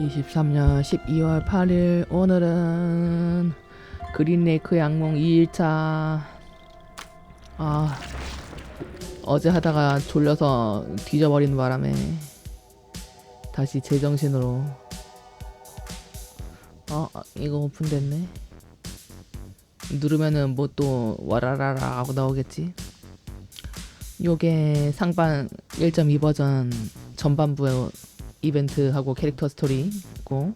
23년 12월 8일 오늘은 그린 레이크의 악몽 2일차. 어제 하다가 졸려서 뒤져버리는 바람에 다시 제정신으로 이거 오픈됐네. 누르면은 뭐 또 와라라라 하고 나오겠지. 요게 상반 1.2 버전 전반부 이벤트하고 캐릭터 스토리고,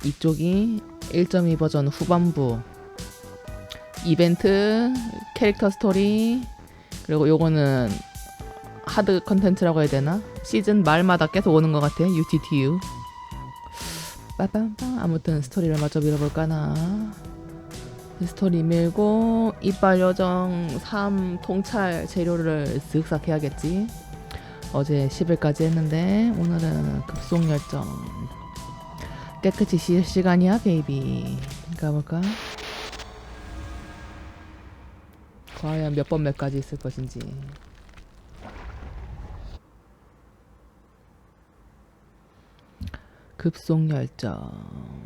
이쪽이 1.2 버전 후반부 이벤트 캐릭터 스토리, 그리고 요거는 하드 컨텐츠라고 해야 되나? 시즌 말마다 계속 오는 것 같아. UTTU. 빠밤빰. 아무튼 스토리를 마저 밀어볼까나. 스토리 밀고 이빨 요정 3 통찰 재료를 쓱싹 해야겠지. 어제 10일까지 했는데 오늘은 급속열정. 깨끗이 쉴 시간이야 베이비. 가볼까? 과연 몇 번 몇까지 있을 것인지. 급속열정.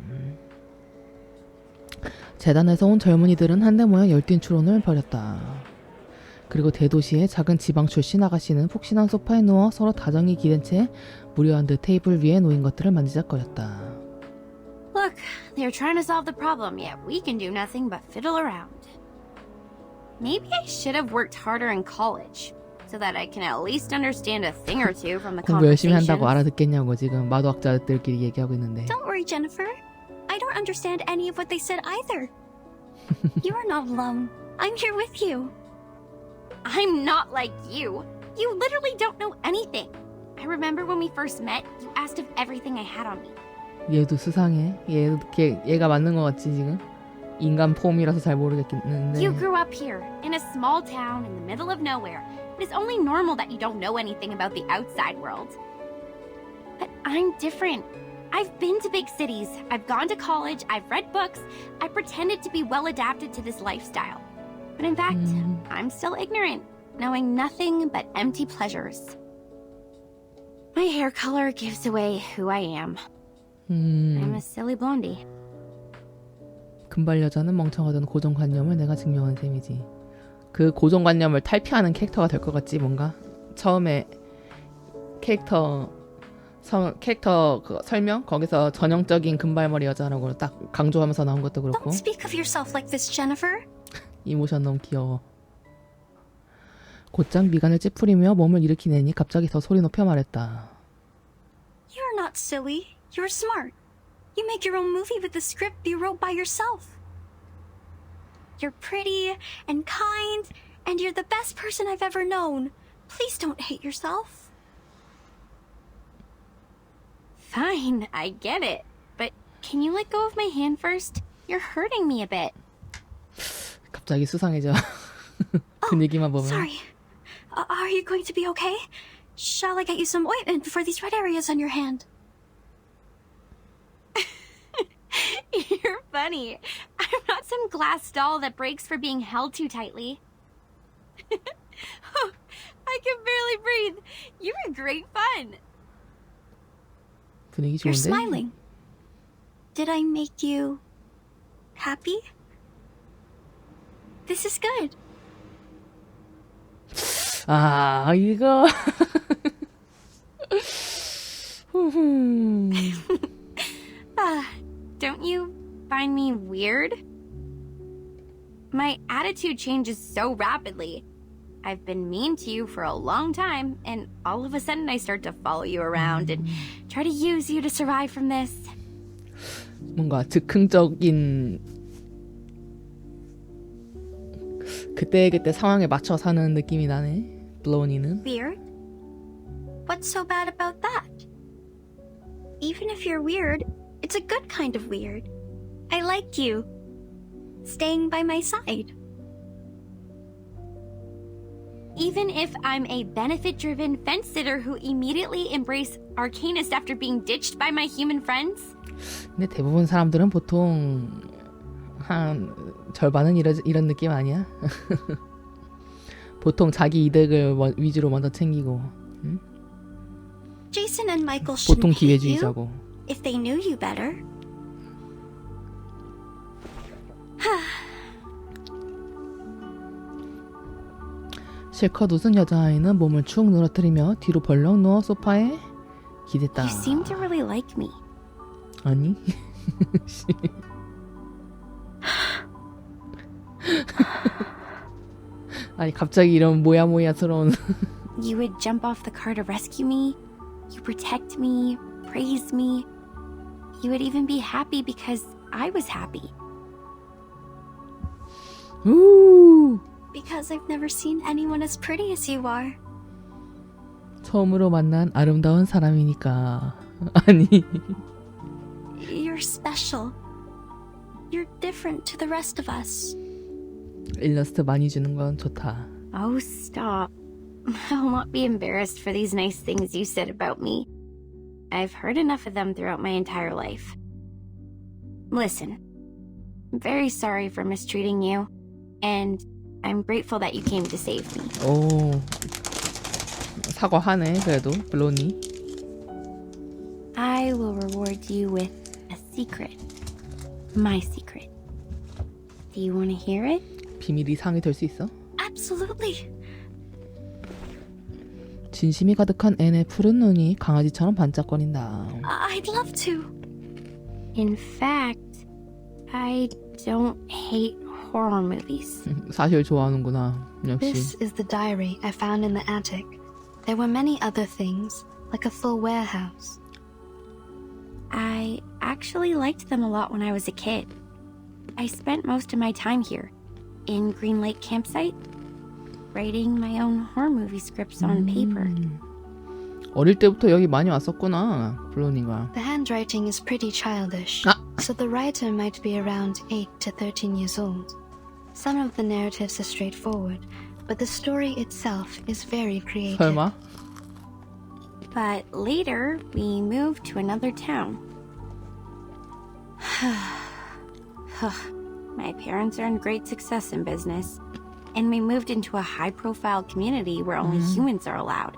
재단에서 온 젊은이들은 한데 모여 열띤 추론을 벌였다. 그리고 대도시의 작은 지방 출신 아가씨는 푹신한 소파에 누워 서로 다정히 기댄 채 무료한 듯 테이블 위에 놓인 것들을 만지작거렸다. Look, they're trying to solve the problem, yet we can do nothing but fiddle around. Maybe I should have worked harder in college, so that I can at least understand a thing or two from the 공부 열심히 conversations. 한다고 알아듣겠냐고 지금 마도학자들끼리 얘기하고 있는데. Don't worry, Jennifer. I don't understand any of what they said either. You are not alone. I'm here with you. I'm not like you. You literally don't know anything. I remember when we first met, you asked of everything I had on me. 얘도 수상해. 얘가 맞는 것 같지 지금? 인간 폼이라서 잘 모르겠는데. You grew up here, in a small town in the middle of nowhere. It is only normal that you don't know anything about the outside world. But I'm different. I've been to big cities, I've gone to college, I've read books, I pretended to be well adapted to this lifestyle. But in fact, I'm still ignorant, knowing nothing but empty pleasures. My hair color gives away who I am. I'm a silly blondie. 금발 여자는 멍청하던 고정관념을 내가 증명한 셈이지. 그 고정관념을 탈피하는 캐릭터가 될 것 같지 뭔가? 처음에 캐릭터 그 설명? 거기서 전형적인 금발머리 여자라고 딱 강조하면서 나온 것도 그렇고. Don't speak of yourself like this, Jennifer. 이모션 너무 귀여워. 곧장 미간을 찌푸리며 몸을 일으키내니 갑자기 더 소리 높여 말했다. You're not silly. You're smart. You make your own movie with the script you wrote by yourself. You're pretty and kind, and you're the best person I've ever known. Please don't hate yourself. Fine, I get it. But can you let go of my hand first? You're hurting me a bit. 갑자기 수상해져. 분위기만 보면. Sorry. Are you going to be okay? Shall I get you some ointment for these red areas on your hand? You're funny. I'm not some glass doll that breaks for being held too tightly. I can barely breathe. You were great fun. 분위기 You're 좋은데? smiling. Did I make you happy? This is good. 이거. Don't you find me weird? My attitude changes so rapidly. I've been mean to you for a long time, and all of a sudden I start to follow you around and try to use you to survive from this. 뭔가 즉흥적인 그때 상황에 맞춰 사는 느낌이 나네. 블로니는. Weird? What's so bad about that? Even if you're weird, it's a good kind of weird. I liked you staying by my side. Even if I'm a benefit-driven fence sitter who immediately embrace Arcanist after being ditched by my human friends? 근데 대부분 사람들은 보통 한 절반은 이런 느낌 아니야? 보통 자기 이득을 위주로 먼저 챙기고. 응? Jason and Michael 보통 shouldn't hate you. 기회주의자고. if they knew you better. 실컷 웃은 여자아이는 몸을 축 늘어뜨리며 뒤로 벌렁 누워 소파에 기댔다. You seem to really like me. 아니? 아니 갑자기 이런 모야모야스러운 You would jump off the car to rescue me. You protect me, praise me. You would even be happy because I was happy. 우 Because I've never seen anyone as pretty as you are. 처음으로 만난 아름다운 사람이니까. 아니 You're special. You're different to the rest of us. 일러스트 많이 주는 건 좋다. Oh, stop. I'll not be embarrassed for these nice things you said about me. I've heard enough of them throughout my entire life. Listen, I'm very sorry for mistreating you, and I'm grateful that you came to save me. 오 사과하네 그래도 블로니. I will reward you with a secret. My secret. Do you want to hear it? 비밀이 상이 될 수 있어? Absolutely. 진심이 가득한 앤의 푸른 눈이 강아지처럼 반짝거린다. I'd love to. In fact, I don't hate horror movies. 사실 좋아하는구나. 역시. This is the diary I found in the attic. There were many other things, like a full warehouse. I actually liked them a lot when I was a kid. I spent most of my time here, in Green Lake Campsite, writing my own horror movie scripts on paper. 어릴 때부터 여기 많이 왔었구나, 블로니가. The handwriting is pretty childish, so the writer might be around 8 to 13 years old. Some of the narratives are straightforward, but the story itself is very creative. 설마? But later, we moved to another town. My parents earned great success in business, and we moved into a high-profile community where only humans are allowed.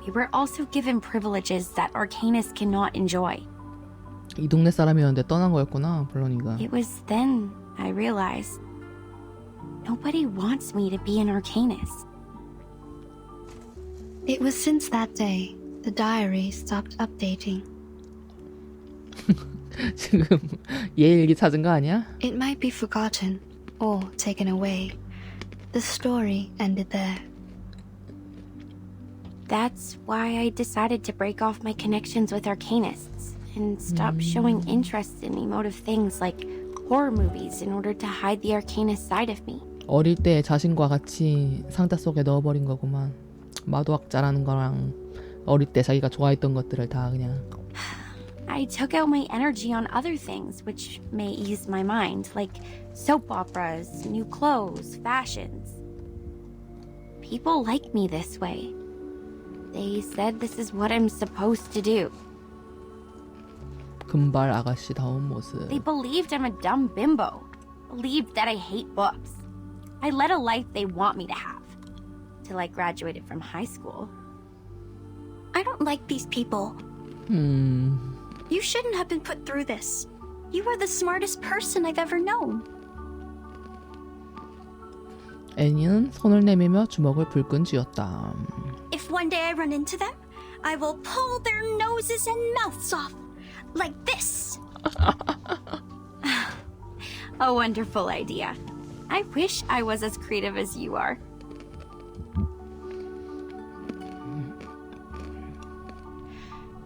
We were also given privileges that Arcanists cannot enjoy. 이 동네 사람이었는데 떠난 거였구나, 블로니가. It was then I realized nobody wants me to be an Arcanist. It was since that day the diary stopped updating. 지금 얘 일기 찾은 거 아니야? It might be forgotten or taken away. The story ended there. That's why I decided to break off my connections with Arcanists and stop showing interest in emotive things like horror movies in order to hide the Arcanist side of me. 어릴 때 자신과 같이 상자 속에 넣어버린 거구만. 마도학자라는 거랑 어릴 때 자기가 좋아했던 것들을 다 그냥. I took out my energy on other things which may ease my mind, like soap operas, new clothes, fashions. People like me this way. They said this is what I'm supposed to do. 금발 아가씨다운 모습. They believed I'm a dumb bimbo. Believed that I hate books. I led a life they want me to have. Till I graduated from high school. I don't like these people. You shouldn't have been put through this. You are the smartest person I've ever known. 애니는 손을 내밀며 주먹을 불끈 쥐었다. If one day I run into them, I will pull their noses and mouths off. Like this. A wonderful idea. I wish I was as creative as you are.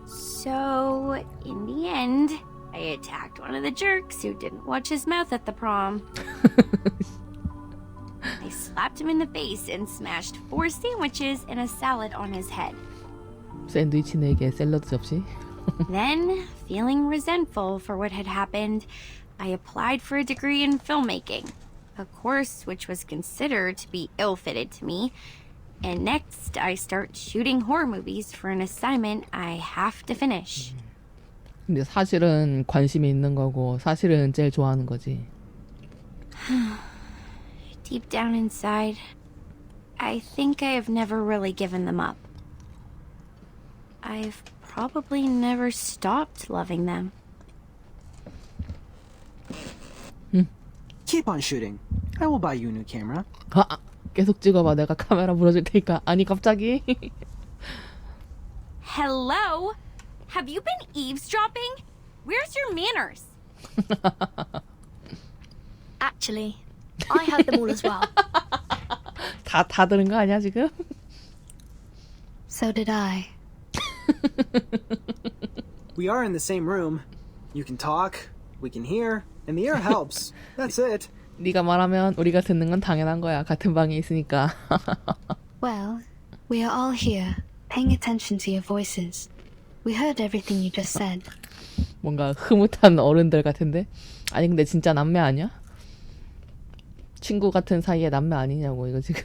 So, in the end, I attacked one of the jerks who didn't watch his mouth at the prom. I slapped him in the face and smashed 4 sandwiches and a salad on his head. 샌드위치 4개, 샐러드 접시. Then, feeling resentful for what had happened, I applied for a degree in filmmaking, a course which was considered to be ill-fitted to me. And next, I start shooting horror movies for an assignment I have to finish. 근데 사실은 관심이 있는 거고 사실은 제일 좋아하는 거지. Deep down inside, I think I have never really given them up. I've probably never stopped loving them. Keep on shooting. I will buy you a new camera. 아, 계속 찍어봐. 내가 카메라 물어줄 테니까. 아니 갑자기. Hello? Have you been eavesdropping? Where's your manners? Actually, I heard them all as well. 다 들은 거 아니야 지금? So did I. We are in the same room. You can talk, we can hear, and the air helps. That's it. 네가 말하면 우리가 듣는 건 당연한 거야. 같은 방에 있으니까. Well, we are all here, paying attention to your voices. We heard everything you just said. 뭔가 흐뭇한 어른들 같은데? 아니 근데 진짜 남매 아니야? 친구 같은 사이에 남매 아니냐고 이거 지금.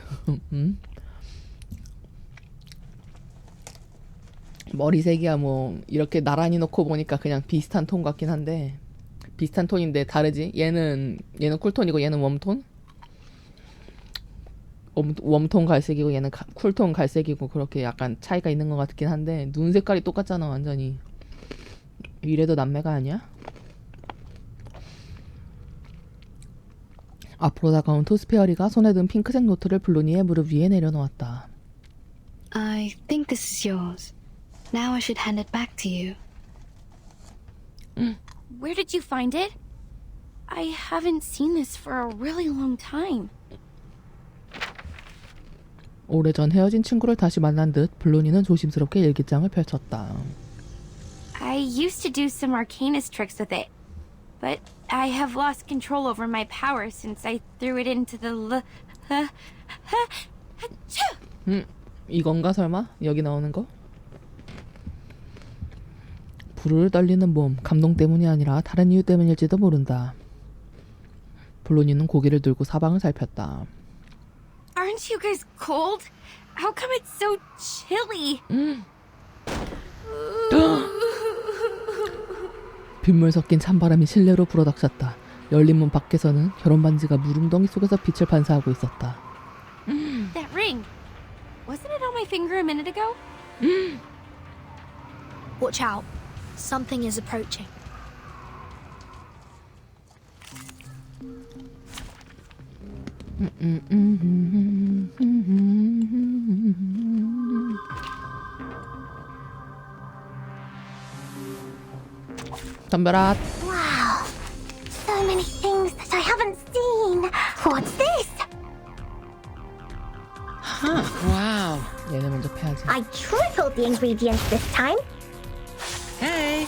머리색이야 뭐 이렇게 나란히 놓고 보니까 그냥 비슷한 톤 같긴 한데 비슷한 톤인데 다르지? 얘는 쿨톤이고 얘는 웜톤? 웜톤 갈색이고 얘는 쿨톤 갈색이고 그렇게 약간 차이가 있는 것 같긴 한데 눈 색깔이 똑같잖아 완전히. 이래도 남매가 아니야? 앞으로 다가온 토스페어리가 손에 든 핑크색 노트를 블루니의 무릎 위에 내려놓았다. I think this is yours. Now I should hand it back to you. Where did you find it? I haven't seen this for a really long time. 오래전 헤어진 친구를 다시 만난 듯 블루니는 조심스럽게 일기장을 펼쳤다. I used to do some arcanist tricks with it, but I have lost control over my power since I threw it into the 이건가 설마? 여기 나오는 거? 부르르 떨리는 몸, 감동 때문이 아니라 다른 이유 때문일지도 모른다. 블루니는 고개를 들고 사방을 살폈다. Aren't you guys cold? How come it's so chilly? 빗물 섞인 찬바람이 실내로 불어닥쳤다. 열린 문 밖에서는 결혼 반지가 무릉덩이 속에서 빛을 반사하고 있었다. That ring. Wasn't it on my finger a minute ago? Watch out. Something is approaching. 덤벼라. Wow. So many things that I haven't seen. What's this? Huh, wow. 얘네 먼저 패야지. I tripled the ingredients this time. Hey.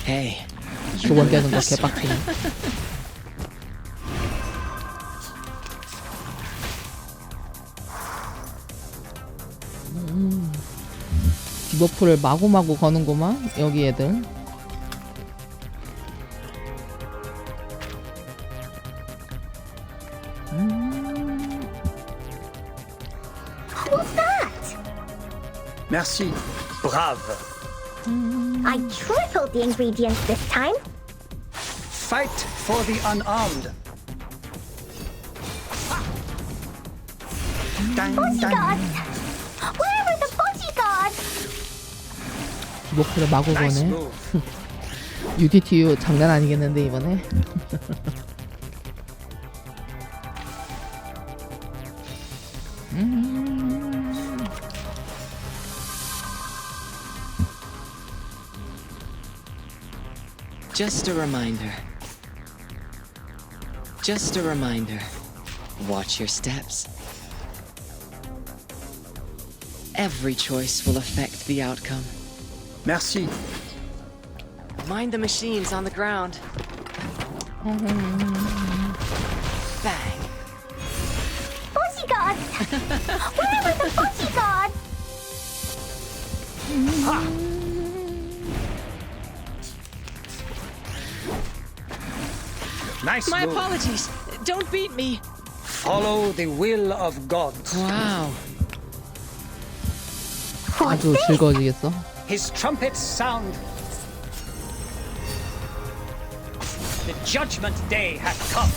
Hey. 두 번 깨는 거 개빡치네. 디버프를 마구마구 거는구만 여기 애들. What's that? Merci. Brave. I tripled the ingredients this time. Fight for the unarmed. Dang, Bodyguards! Where are the bodyguards? 디버프를 마구 Nice 거네. move. UTTU 장난 아니겠는데 이번에. Just a reminder. Just a reminder. Watch your steps. Every choice will affect the outcome. Merci. Mind the machines on the ground. Bang. Bodyguards! Where are the bodyguards? Nice My move. apologies. Don't beat me. Follow the will of God. Wow. 아주 즐거워지겠어. His trumpets sound. The judgment day has come.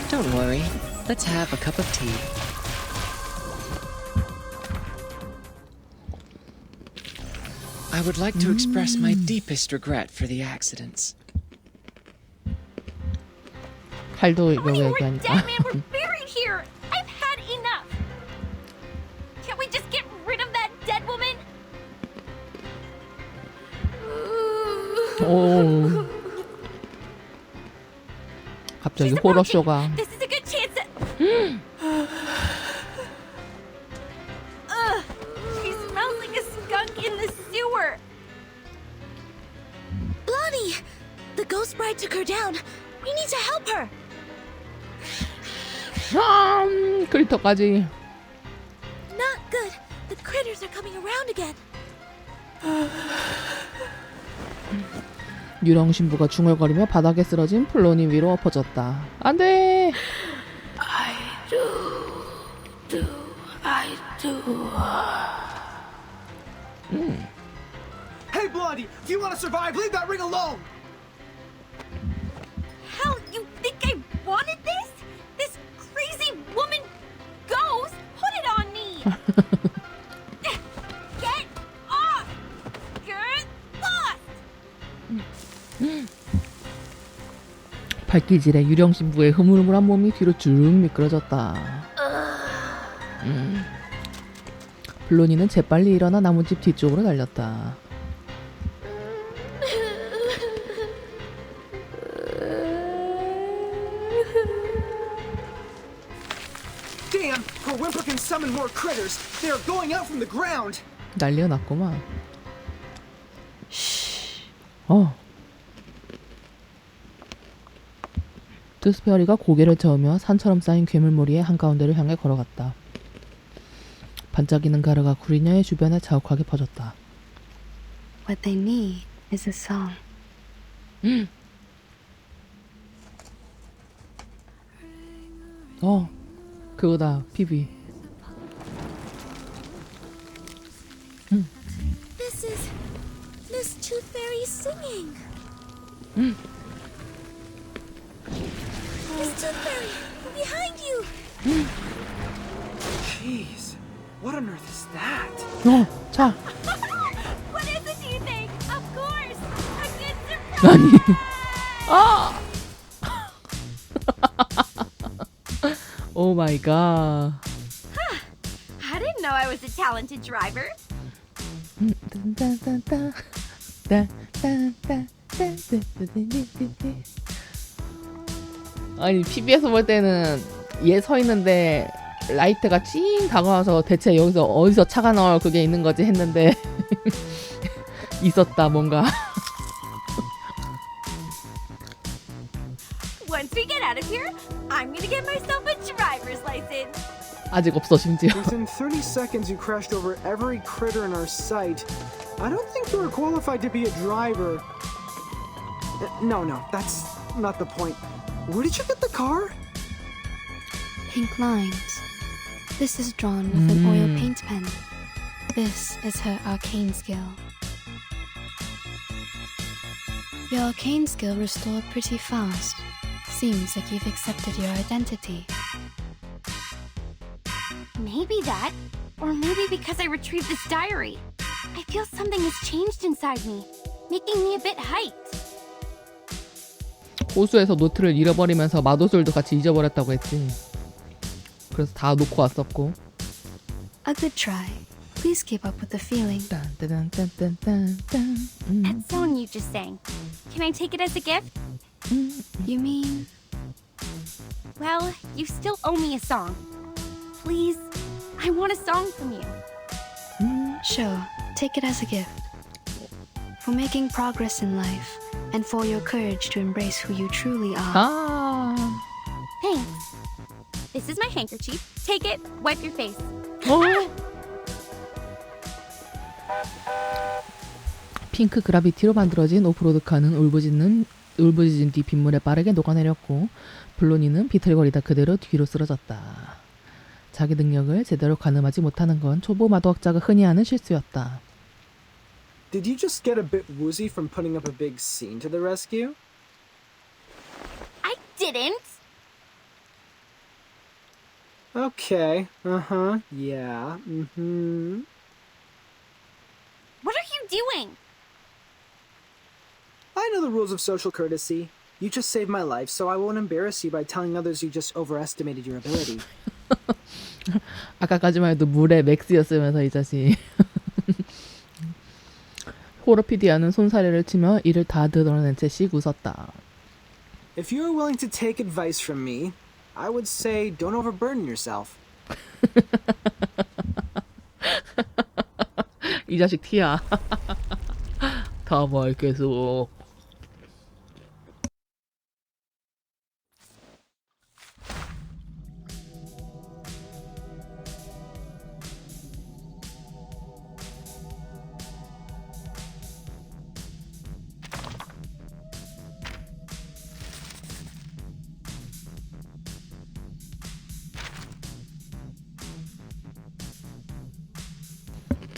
Don't worry. Let's have a cup of tea. I would like to express my deepest regret for the accidents. 칼도 이거 How many more 얘기하니까. dead men were buried here? I've had enough. Can't we just get rid of that dead woman? 오. 갑자기 She's 호러쇼가. approaching. This is a good chance that... Ugh, she smells like a skunk in the sewer. Blondie! The ghost bride took her down. We need to help her. 크리터까지. Not good. The critters are coming around again. 유령 신부가 중얼거리며 바닥에 쓰러진 플로니 위로 엎어졌다. 안돼. Hey, Blondie, if you want to survive, leave that ring alone! Hell, you think I wanted this? This crazy woman ghost put it on me. Get off! Get lost! 발길질에 유령 신부의 흐물흐물한 몸이 뒤로 쭉 미끄러졌다. 블로니는 재빨리 일어나 나무집 뒤쪽으로 달렸다. Damn! Her whimper can summon more critters. They are going out from the ground. 난리가 났구만. 투스페어리가 고개를 저으며 산처럼 쌓인 괴물무리의 한가운데를 향해 걸어갔다. 반짝이는 가루가 구리녀의 주변에 자욱하게 퍼졌다. What they need is a song. 그거다. 피비. This is Miss Tooth Fairy singing. Miss Tooth Fairy, behind you. Jeez, what on earth is that? 자. What is it, do you think? Of course! A good surprise! 아니. 오 마이 갓. I didn't know I was a talented driver. 아니 PBS 볼 때는 얘 서 있는데 라이트가 찡 다가와서 대체 여기서 어디서 차가 나올 그게 있는 거지 했는데 있었다 뭔가. Once we get out of here, I'm gonna get myself a driver's license. 아직 없어 심지어. Within 30 seconds, you crashed over every critter in our sight. I don't think you are qualified to be a driver. No, that's not the point. Where did you get the car? Pink lines. This is drawn with an oil paint pen. This is her arcane skill. Your arcane skill restored pretty fast. Seems like you've accepted your identity. Maybe that, or maybe because I retrieved this diary. I feel something has changed inside me, making me a bit hyped. 호수에서 노트를 잃어버리면서 마도술도 같이 잊어버렸다고 했지. 그래서 다 놓고 왔었고. A good try. Please keep up with the feeling. That song you just sang, can I take it as a gift? You mean? Well, you still owe me a song. Please, I want a song from you. Sure, take it as a gift. For making progress in life, and for your courage to embrace who you truly are. 아. Thanks. This is my handkerchief. Take it, wipe your face. 핑크 그라비티로 만들어진 오프로드카는 울부짖은 뒤 빗물에 빠르게 녹아내렸고 블로니는 비틀거리다 그대로 뒤로 쓰러졌다. 자기 능력을 제대로 가늠하지 못하는 건 초보 마도학자가 흔히 하는 실수였다. Did you just get a bit woozy from putting up a big scene to the rescue? I didn't. Okay, uh-huh, yeah, What are you doing? I know the rules of social courtesy. You just saved my life, so I won't embarrass you by telling others you just overestimated your ability. 아까까지만 해도 물의 맥스였으면서 이 자식. 호러피디아는 손사래를 치며 이를 다 드러낸 채 씩 웃었다. If you are willing to take advice from me, I would say don't overburden yourself. 이 자식 티야. 다 말 계속.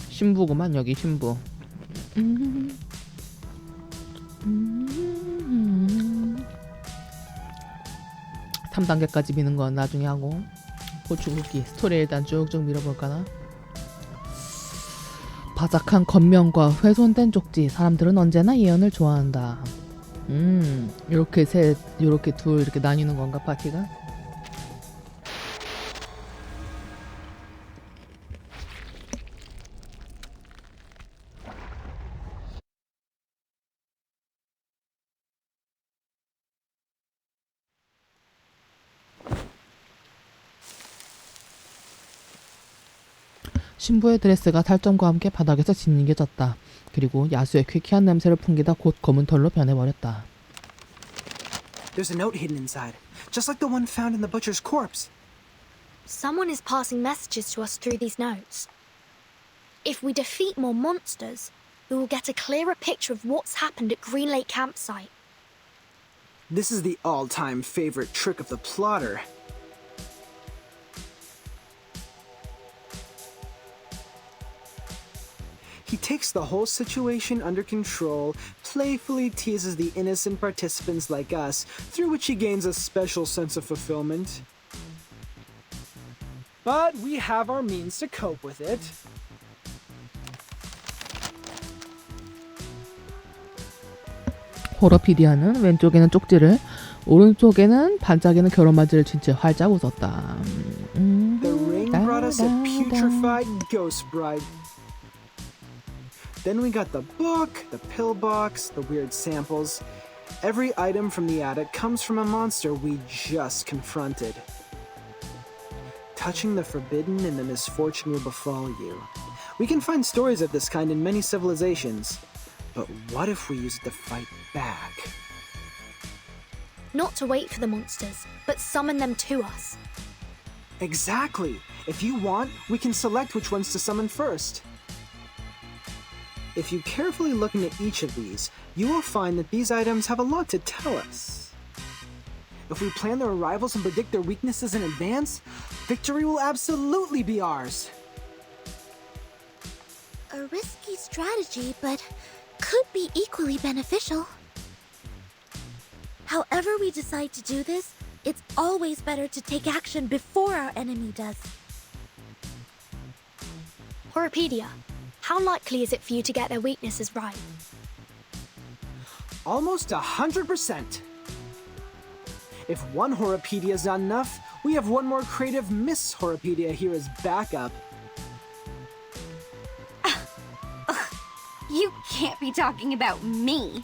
신부구만 여기 신부. 3단계까지 미는 건 나중에 하고 고추 굽기 스토리 일단 쭉쭉 밀어볼까나. 바삭한 겉면과 훼손된 쪽지. 사람들은 언제나 예언을 좋아한다. 이렇게 셋, 이렇게 둘 이렇게 나뉘는 건가 파티가? 신부의 드레스가 탈점과 함께 바닥에서 짓이겨졌다. 그리고 야수의 퀴퀴한 냄새를 풍기다 곧 검은 털로 변해버렸다. There's a note hidden inside, just like the one found in the butcher's corpse. Someone is passing messages to us through these notes. If we defeat more monsters, we will get a clearer picture of what's happened at Green Lake Campsite. This is the all-time favorite trick of the plotter. He takes the whole situation under control, playfully teases the innocent participants like us, through which he gains a special sense of fulfillment. But we have our means to cope with it. 호러피디아는 왼쪽에는 쪽지를, 오른쪽에는 반짝이는 결혼맞이를 친 채 활짝 웃었다. The ring brought us a putrefied ghost bride. Then we got the book, the pillbox, the weird samples. Every item from the attic comes from a monster we just confronted. Touching the forbidden and the misfortune will befall you. We can find stories of this kind in many civilizations. But what if we use it to fight back? Not to wait for the monsters, but summon them to us. Exactly! If you want, we can select which ones to summon first. If you carefully look into each of these, you will find that these items have a lot to tell us. If we plan their arrivals and predict their weaknesses in advance, victory will absolutely be ours. A risky strategy, but could be equally beneficial. However we decide to do this, it's always better to take action before our enemy does. Horopedia, how likely is it for you to get their weaknesses right? Almost 100%. If one Horopedia is not enough, we have one more creative Miss Horopedia here as backup. You can't be talking about me.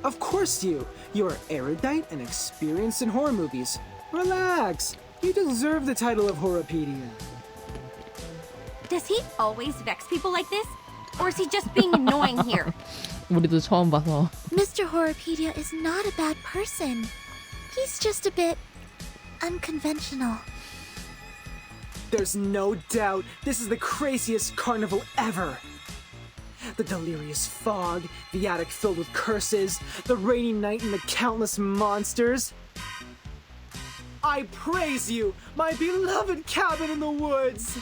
Of course you! You're erudite and experienced in horror movies. Relax! You deserve the title of Horopedia. Does he always vex people like this? Or is he just being annoying here? 우리도 처음 봐서. Mr. Horopedia is not a bad person. He's just a bit unconventional. There's no doubt this is the craziest carnival ever. The delirious fog, the attic filled with curses, the rainy night and the countless monsters. I praise you, my beloved cabin in the woods!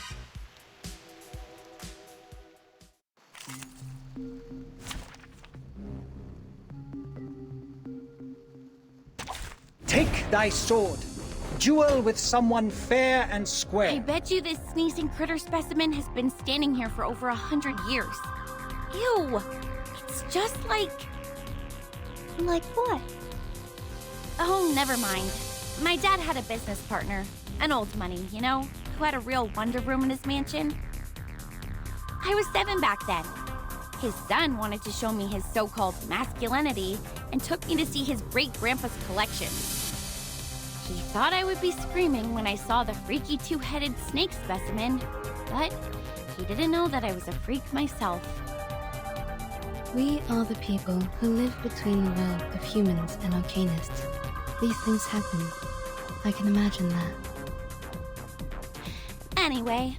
Take thy sword. duel with someone fair and square. I bet you this sneezing critter specimen has been standing here for over 100 years. Ew! It's just like... Like what? Oh, never mind. My dad had a business partner, an old money, you know, who had a real wonder room in his mansion. I was 7 back then. His son wanted to show me his so-called masculinity and took me to see his great-grandpa's collection. He thought I would be screaming when I saw the freaky 2-headed snake specimen, but he didn't know that I was a freak myself. We are the people who live between the world of humans and arcanists. These things happen. I can imagine that. Anyway,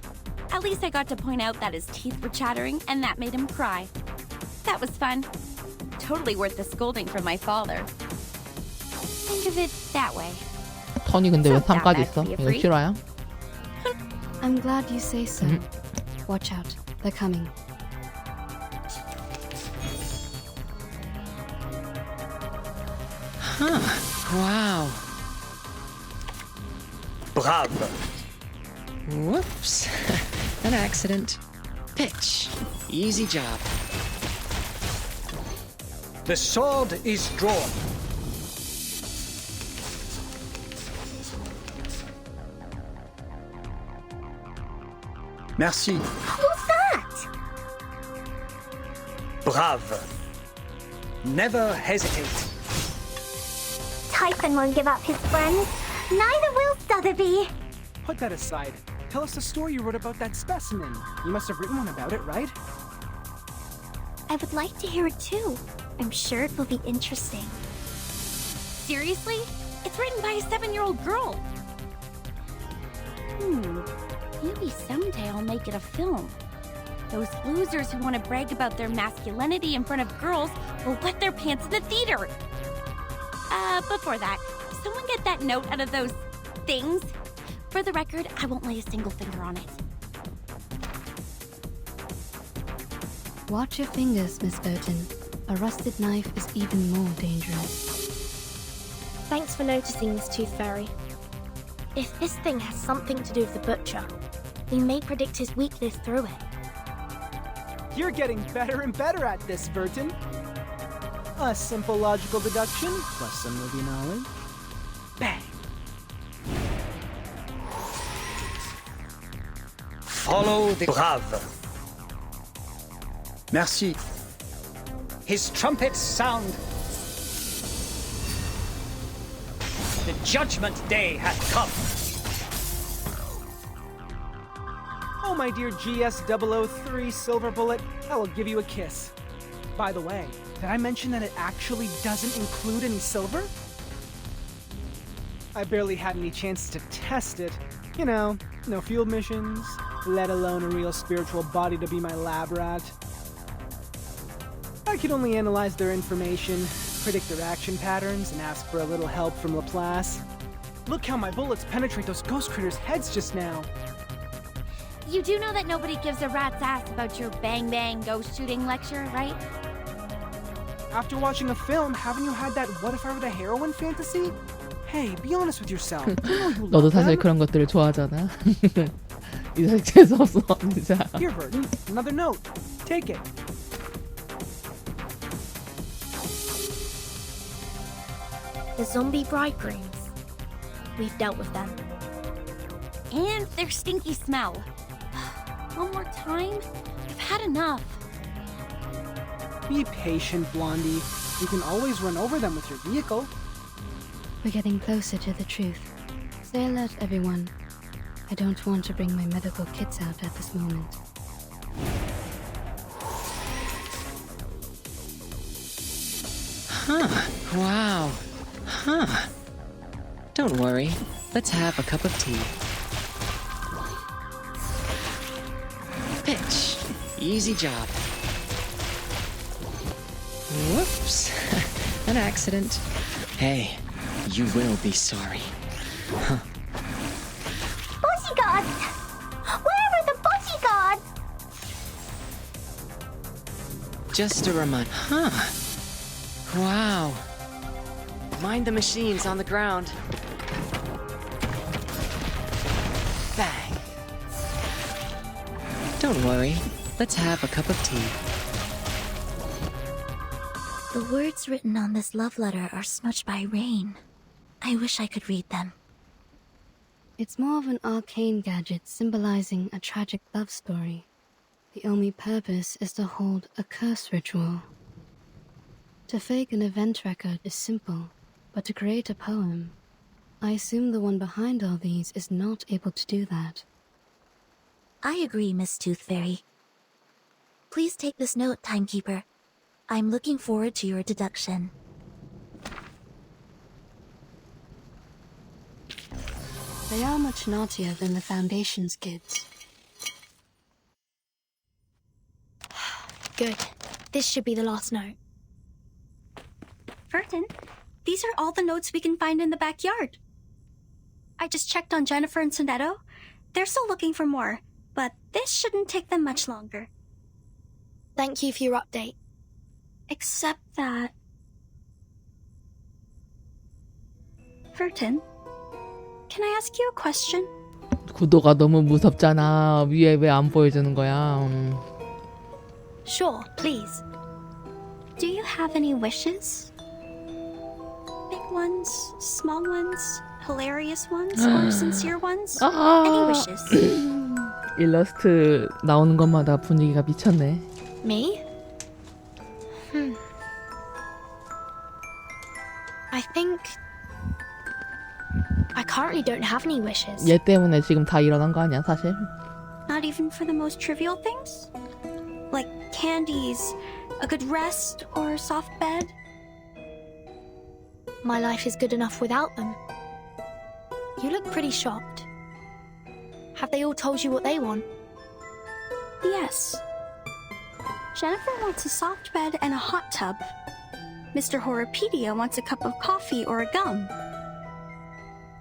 at least I got to point out that his teeth were chattering and that made him cry. That was fun. Totally worth the scolding from my father. Think of it that way. 턴이 근데 왜 So that 3까지 bad 있어? to be a 이거 freak? 실화야? I'm glad you say so. Watch out. They're coming. Huh. Wow. Brave. Whoops. An accident. Pitch. Easy job. The sword is drawn. Merci. Who's that? Brave. Never hesitate. Typhon won't give up his friends. Neither will Sotheby. Put that aside. Tell us the story you wrote about that specimen. You must have written one about it, right? I would like to hear it too. I'm sure it will be interesting. Seriously? It's written by a 7-year-old girl. Maybe someday I'll make it a film. Those losers who want to brag about their masculinity in front of girls will wet their pants in the theater. Before that, someone get that note out of those things. For the record, I won't lay a single finger on it. Watch your fingers, Miss Burton. A rusted knife is even more dangerous. Thanks for noticing, Miss Tooth Fairy. If this thing has something to do with the butcher, we may predict his weakness through it. You're getting better and better at this, Burton. A simple logical deduction plus some movie knowledge. Bang! Follow the Brave. Merci. His trumpets sound. The judgment day hath come. Oh, my dear GS003 Silver Bullet, I will give you a kiss. By the way, did I mention that it actually doesn't include any silver? I barely had any chance to test it. You know, no field missions, let alone a real spiritual body to be my lab rat. I could only analyze their information, predict their action patterns, and ask for a little help from Laplace. Look how my bullets penetrate those ghost critters' heads just now. You do know that nobody gives a rat's ass about your bang-bang ghost shooting lecture, right? After watching a film, haven't you had that what if I were the heroine fantasy? Hey, be honest with yourself. You know you 너도 love 사실 them. 그런 것들을 좋아하잖아. 이 사실 재수없어 진짜. Here, Burton, another note. Take it. The zombie bridegrooms. We've dealt with them. And their stinky smell. One more time? I've had enough. Be patient, Blondie. You can always run over them with your vehicle. We're getting closer to the truth. Stay alert, everyone. I don't want to bring my medical kits out at this moment. Huh. Wow. Huh. Don't worry. Let's have a cup of tea. Pitch. Easy job. Whoops. An accident. Hey, you will be sorry. Huh. Bodyguards! Where are the bodyguards? Just a reminder. Huh. Wow. Mind the machines on the ground. Don't worry. Let's have a cup of tea. The words written on this love letter are smudged by rain. I wish I could read them. It's more of an arcane gadget symbolizing a tragic love story. The only purpose is to hold a curse ritual. To fake an event record is simple, but to create a poem, I assume the one behind all these is not able to do that. I agree, Miss Tooth Fairy. Please take this note, Timekeeper. I'm looking forward to your deduction. They are much naughtier than the Foundation's kids. Good. This should be the last note. Burton, these are all the notes we can find in the backyard. I just checked on Jennifer and Sonetto. They're still looking for more, but this shouldn't take them much longer. Thank you for your update. Except that... Burton, can I ask you a question? 구도가 너무 무섭잖아. 위에 왜 안 보여주는 거야? Sure, please. Do you have any wishes? Big ones, small ones, hilarious ones, or sincere ones? Any wishes? 일러스트 나오는 것마다 분위기가 미쳤네. Me? I think... I currently don't have any wishes. 얘 때문에 지금 다 일어난 거 아니야, 사실? Not even for the most trivial things? Like candies, a good rest, or a soft bed? My life is good enough without them. You look pretty shocked. Have they all told you what they want? Yes. Jennifer wants a soft bed and a hot tub. Mr. Horrorpedia wants a cup of coffee or a gum.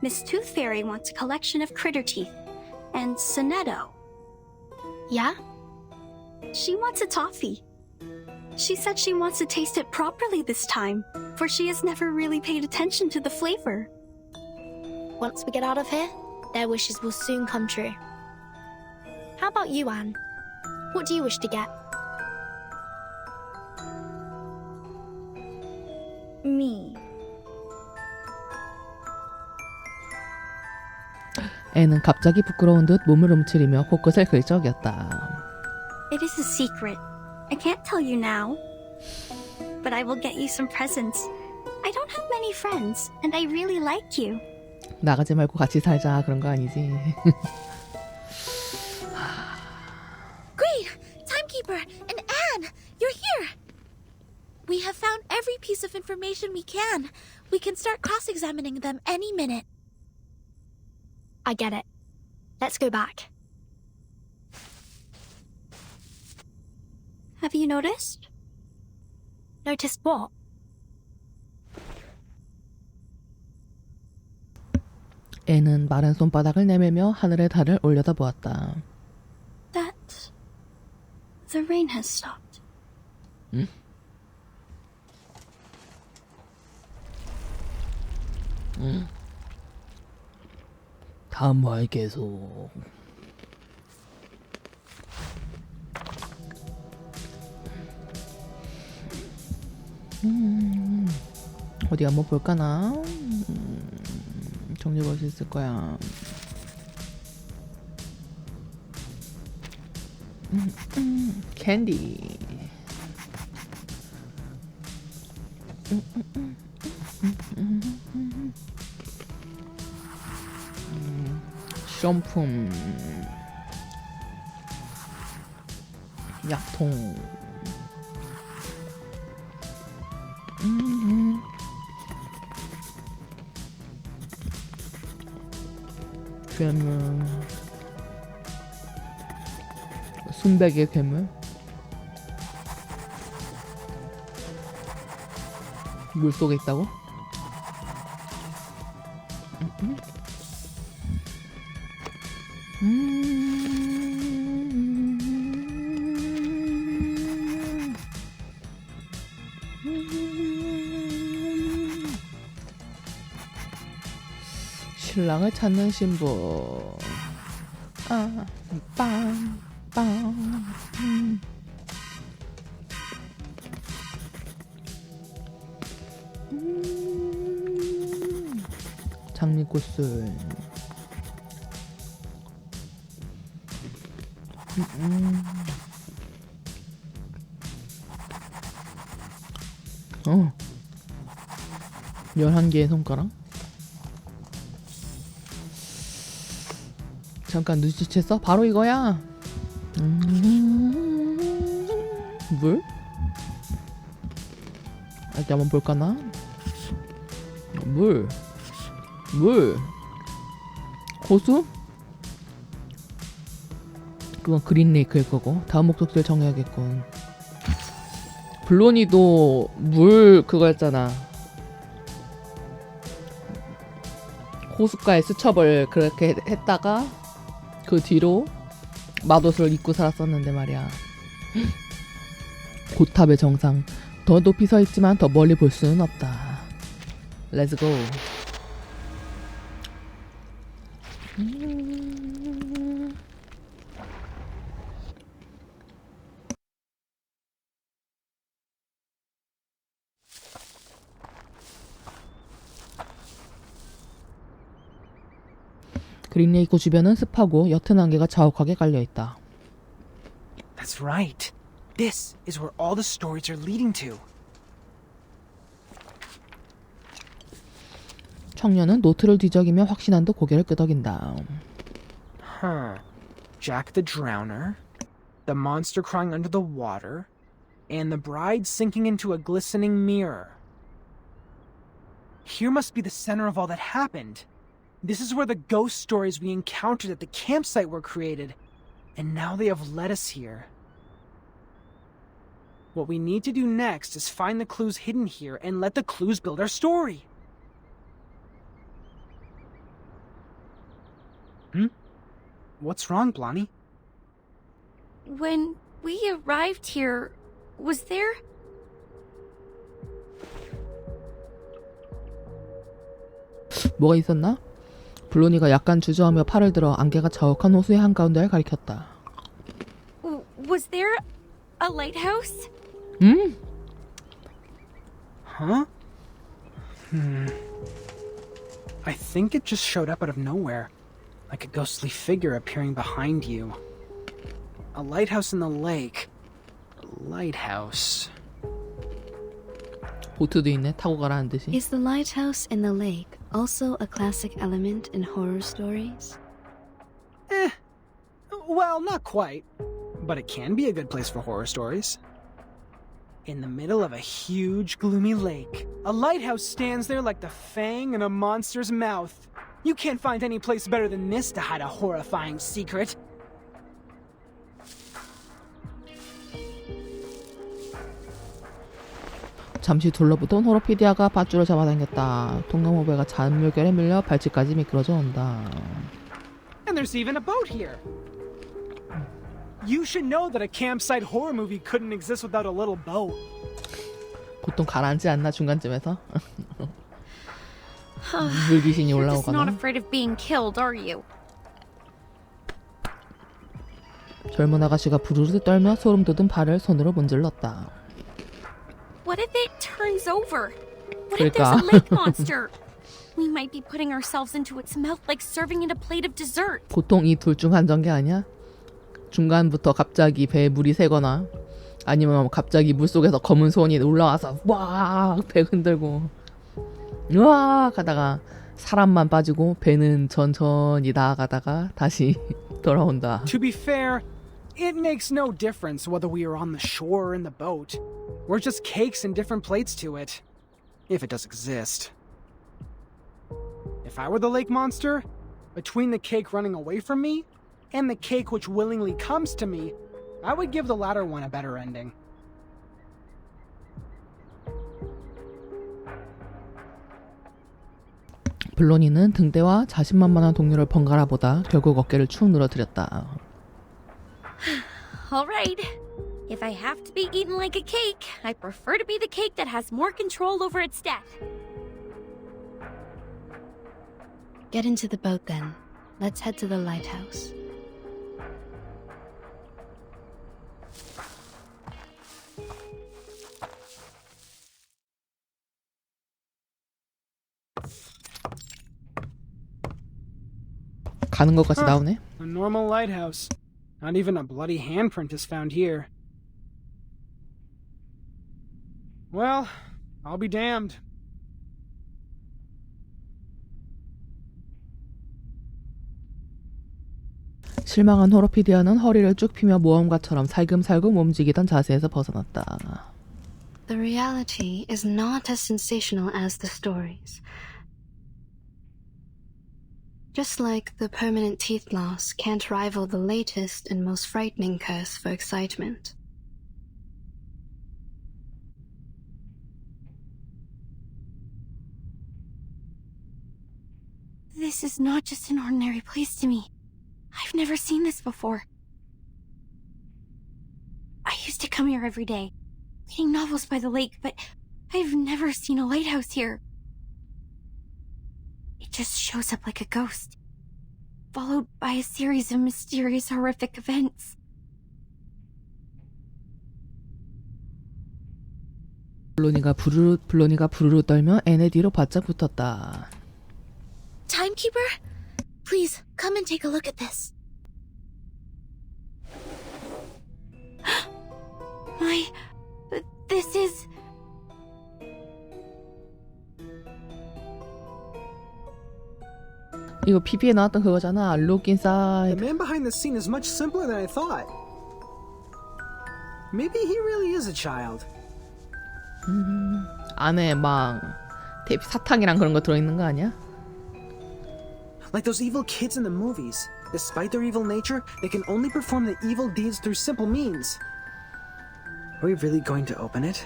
Miss Tooth Fairy wants a collection of critter teeth. And Sonetto, Yeah? she wants a toffee. She said she wants to taste it properly this time, for she has never really paid attention to the flavor. Once we get out of here, their wishes will soon come true. How about you, Anne? What do you wish to get? Me. 애는 갑자기 부끄러운 듯 몸을 움츠리며 코끝을 긁적였다. It is a secret. I can't tell you now. But I will get you some presents. I don't have many friends, and I really like you. 나가지 말고 같이 살자 그런 거 아니지? Great! Timekeeper and Anne! You're here! We have found every piece of information we can. We can start cross-examining them any minute. I get it. Let's go back. Have you noticed? Noticed what? 애는 마른 손바닥을 내밀며 하늘의 달을 올려다보았다. That the rain has stopped. 응? 응. 다음화에 계속. 어디 한번 볼까나? 정리볼 수 있을 거야. 캔디. 쇼품. 약통. 괴물. 순백의 괴물. 물속에 있다고? 신랑을 찾는 신부. 아, 빵. 빵. 장미꽃술. 어. 11개의 손가락. 잠깐 눈치챘어? 바로 이거야. 물? 이렇게 한번 볼까나? 물. 호수? 그건 그린 레이크일 거고. 다음 목적지를 정해야겠군. 블로니도 물 그거였잖아. 호숫가에 수첩을 그렇게 했다가 그 뒤로 마옷을 입고 살았었는데 말이야. 고탑의 정상. 더 높이 서 있지만 더 멀리 볼 수는 없다. 렛츠고. 그린레이크 주변은 습하고 옅은 안개가 자욱하게 깔려있다. That's right. This is where all the stories are leading to. 청년은 노트를 뒤적이며 확신한 듯 고개를 끄덕인다. Huh. Jack the Drowner, the monster crying under the water, and the bride sinking into a glistening mirror. Here must be the center of all that happened. This is where the ghost stories we encountered at the campsite were created, and now they have led us here. What we need to do next is find the clues hidden here and let the clues build our story. What's wrong, Blondie? When we arrived here, was there... 뭐가 있었나? 블로니가 약간 주저하며 팔을 들어 안개가 자욱한 호수의 한가운데를 가리켰다. Was there a lighthouse? Huh? I think it just showed up out of nowhere, like a ghostly figure appearing behind you. A lighthouse in the lake. A lighthouse. 보트도 있네. 타고 가라는 듯이. Is the lighthouse in the lake also a classic element in horror stories? Well, not quite. But it can be a good place for horror stories. In the middle of a huge, gloomy lake, a lighthouse stands there like the fang in a monster's mouth. You can't find any place better than this to hide a horrifying secret. 잠시 둘러보던 호러피디아가 밧줄을 잡아당겼다. 통나무배가 잔물결에 밀려 발치까지 미끄러져 온다. And there's even a boat here. You should know that a campsite horror movie couldn't exist without a little boat. 보통 가라앉지 않나 중간쯤에서? 물귀신이 You're just not 올라오거나. afraid of being killed, are you? 젊은 아가씨가 부르르 떨며 소름 돋은 발을 손으로 문질렀다. What if it turns over? What if there's a 그러니까. lake monster? We might be putting ourselves into its mouth like serving it a plate of dessert. 보통 이 둘 중 한 전개 아니야? 중간부터 갑자기 배에 물이 새거나 아니면 갑자기 물속에서 검은 손이 올라와서 와악 배 흔들고 으악 하다가 사람만 빠지고 배는 천천히 나아가다가 다시 돌아온다. To be fair, it makes no difference whether we are on the shore or in the boat. We're just cakes in different plates to it. If it does exist. If I were the lake monster, between the cake running away from me and the cake which willingly comes to me, I would give the latter one a better ending. 블로니는 등대와 자신만만한 동료를 번갈아 보다 결국 어깨를 축 늘어뜨렸다. All right. If I have to be eaten like a cake, I prefer to be the cake that has more control over its death. Get into the boat then. Let's head to the lighthouse. 가는 것까지 나오네. A normal lighthouse. Not even a bloody handprint is found here. Well, I'll be damned. 실망한 호러피디아는 허리를 쭉 펴며 모험가처럼 살금살금 움직이던 자세에서 벗어났다. The reality is not as sensational as the stories. Just like the permanent teeth loss can't rival the latest and most frightening curse for excitement. This is not just an ordinary place to me. I've never seen this before. I used to come here every day, reading novels by the lake, but I've never seen a lighthouse here. It just shows up like a ghost, followed by a series of mysterious, horrific events. 블로니가 부르르 떨며 앤의 뒤로 바짝 붙었다. Timekeeper? Please, come and take a look at this. This is... 이거 PB에 나왔던 그거잖아. Look The inside. man behind the scene is much simpler than I thought. Maybe he really is a child. 안에 막 테이프 사탕이랑 그런 거 들어있는 거 아니야? Like those evil kids in the movies. Despite their evil nature, they can only perform the evil deeds through simple means. Are we really going to open it?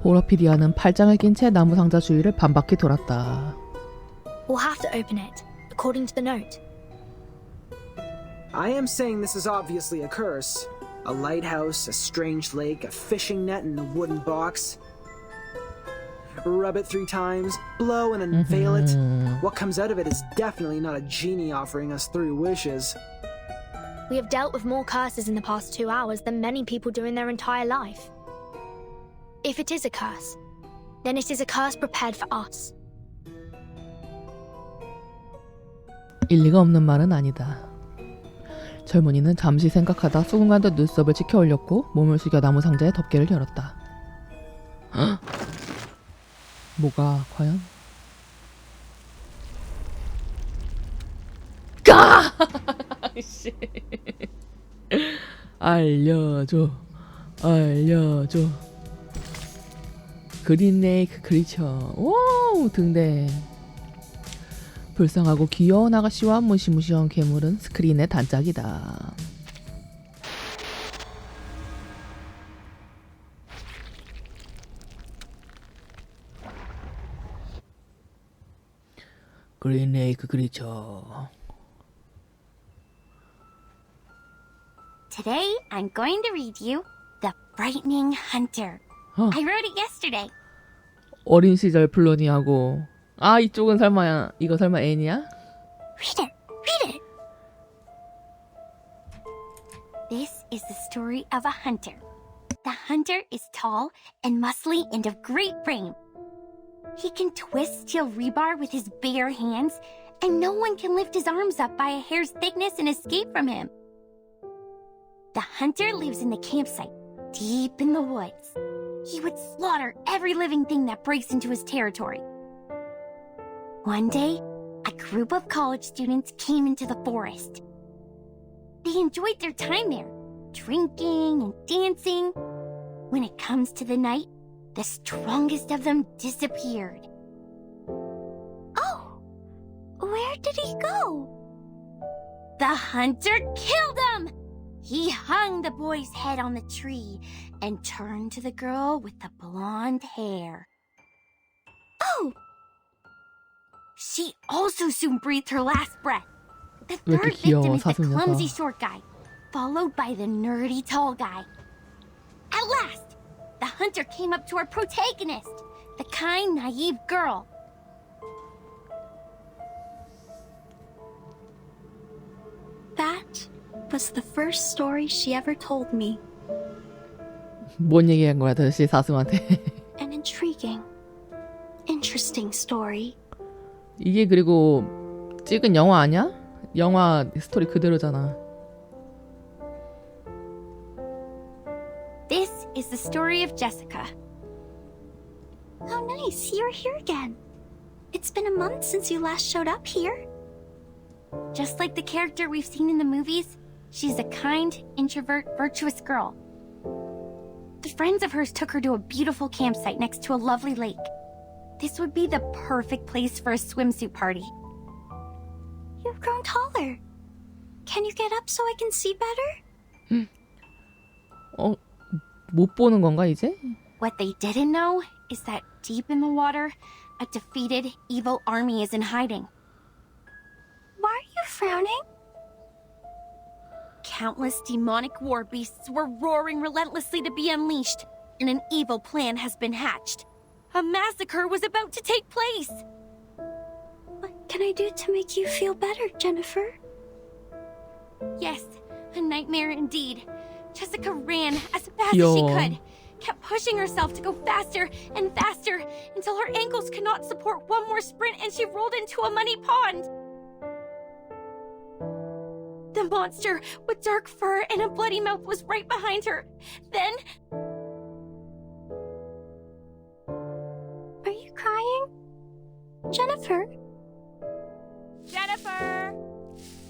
호러피디아는 팔짱을 낀 채 나무 상자 주위를 반바퀴 돌았다. We'll have to open it, according to the note. I am saying this is obviously a curse. A lighthouse, a strange lake, a fishing net, and a wooden box. Rub it 3 times, blow and unveil it. What comes out of it is definitely not a genie offering us 3 wishes. We have dealt with more curses in the past 2 hours than many people do in their entire life. If it is a curse, then it is a curse prepared for us. 일리가 없는 말은 아니다. 젊은이는 잠시 생각하다 수군간도 눈썹을 치켜 올렸고 몸을 숙여 나무 상자의 덮개를 열었다. 헉? 뭐가 과연? 까! 씨. 알려줘. 그린 레이크 크리처. 오, 등대. 불쌍하고 귀여운 아가씨와 무시무시한 괴물은 스크린의 단짝이다. 그린 레이크 크리처. Today, I'm going to read you The Frightening Hunter. I wrote it yesterday. 어린 시절 플로니하고 아 이쪽은 설마 이거 설마 앤이야? Read it. Read it. This is the story of a hunter. The hunter is tall and muscly and of great frame. He can twist steel rebar with his bare hands, and no one can lift his arms up by a hair's thickness and escape from him. The hunter lives in the campsite, deep in the woods. He would slaughter every living thing that breaks into his territory. One day, a group of college students came into the forest. They enjoyed their time there, drinking and dancing. When it comes to the night, the strongest of them disappeared. Oh, where did he go? The hunter killed him! He hung the boy's head on the tree and turned to the girl with the blonde hair. Oh! She also soon breathed her last breath. The 왜 third 이렇게 귀여워, victim is the 사슴 clumsy 녀석. short guy, followed by the nerdy tall guy. At last, the hunter came up to our protagonist, the kind, naive girl. That was the first story she ever told me. 뭔 얘기한 거야 도대체 사슴한테? An intriguing, interesting story. 이게 그리고 찍은 영화 아니야? 영화 스토리 그대로잖아. This is the story of Jessica. Oh, nice. You're here again. It's been a month since you last showed up here. Just like the character we've seen in the movies, she's a kind, introvert, virtuous girl. The friends of hers took her to a beautiful campsite next to a lovely lake. This would be the perfect place for a swimsuit party. You've grown taller. Can you get up so I can see better? 못 보는 건가 이제? What they didn't know is that deep in the water, a defeated, evil army is in hiding. Why are you frowning? Countless demonic war beasts were roaring relentlessly to be unleashed, and an evil plan has been hatched. A massacre was about to take place. What can I do to make you feel better, Jennifer? Yes, a nightmare indeed. Jessica ran as fast as she could, kept pushing herself to go faster and faster until her ankles could not support one more sprint and she rolled into a muddy pond. The monster with dark fur and a bloody mouth was right behind her. Then... Are you crying? Jennifer? Jennifer!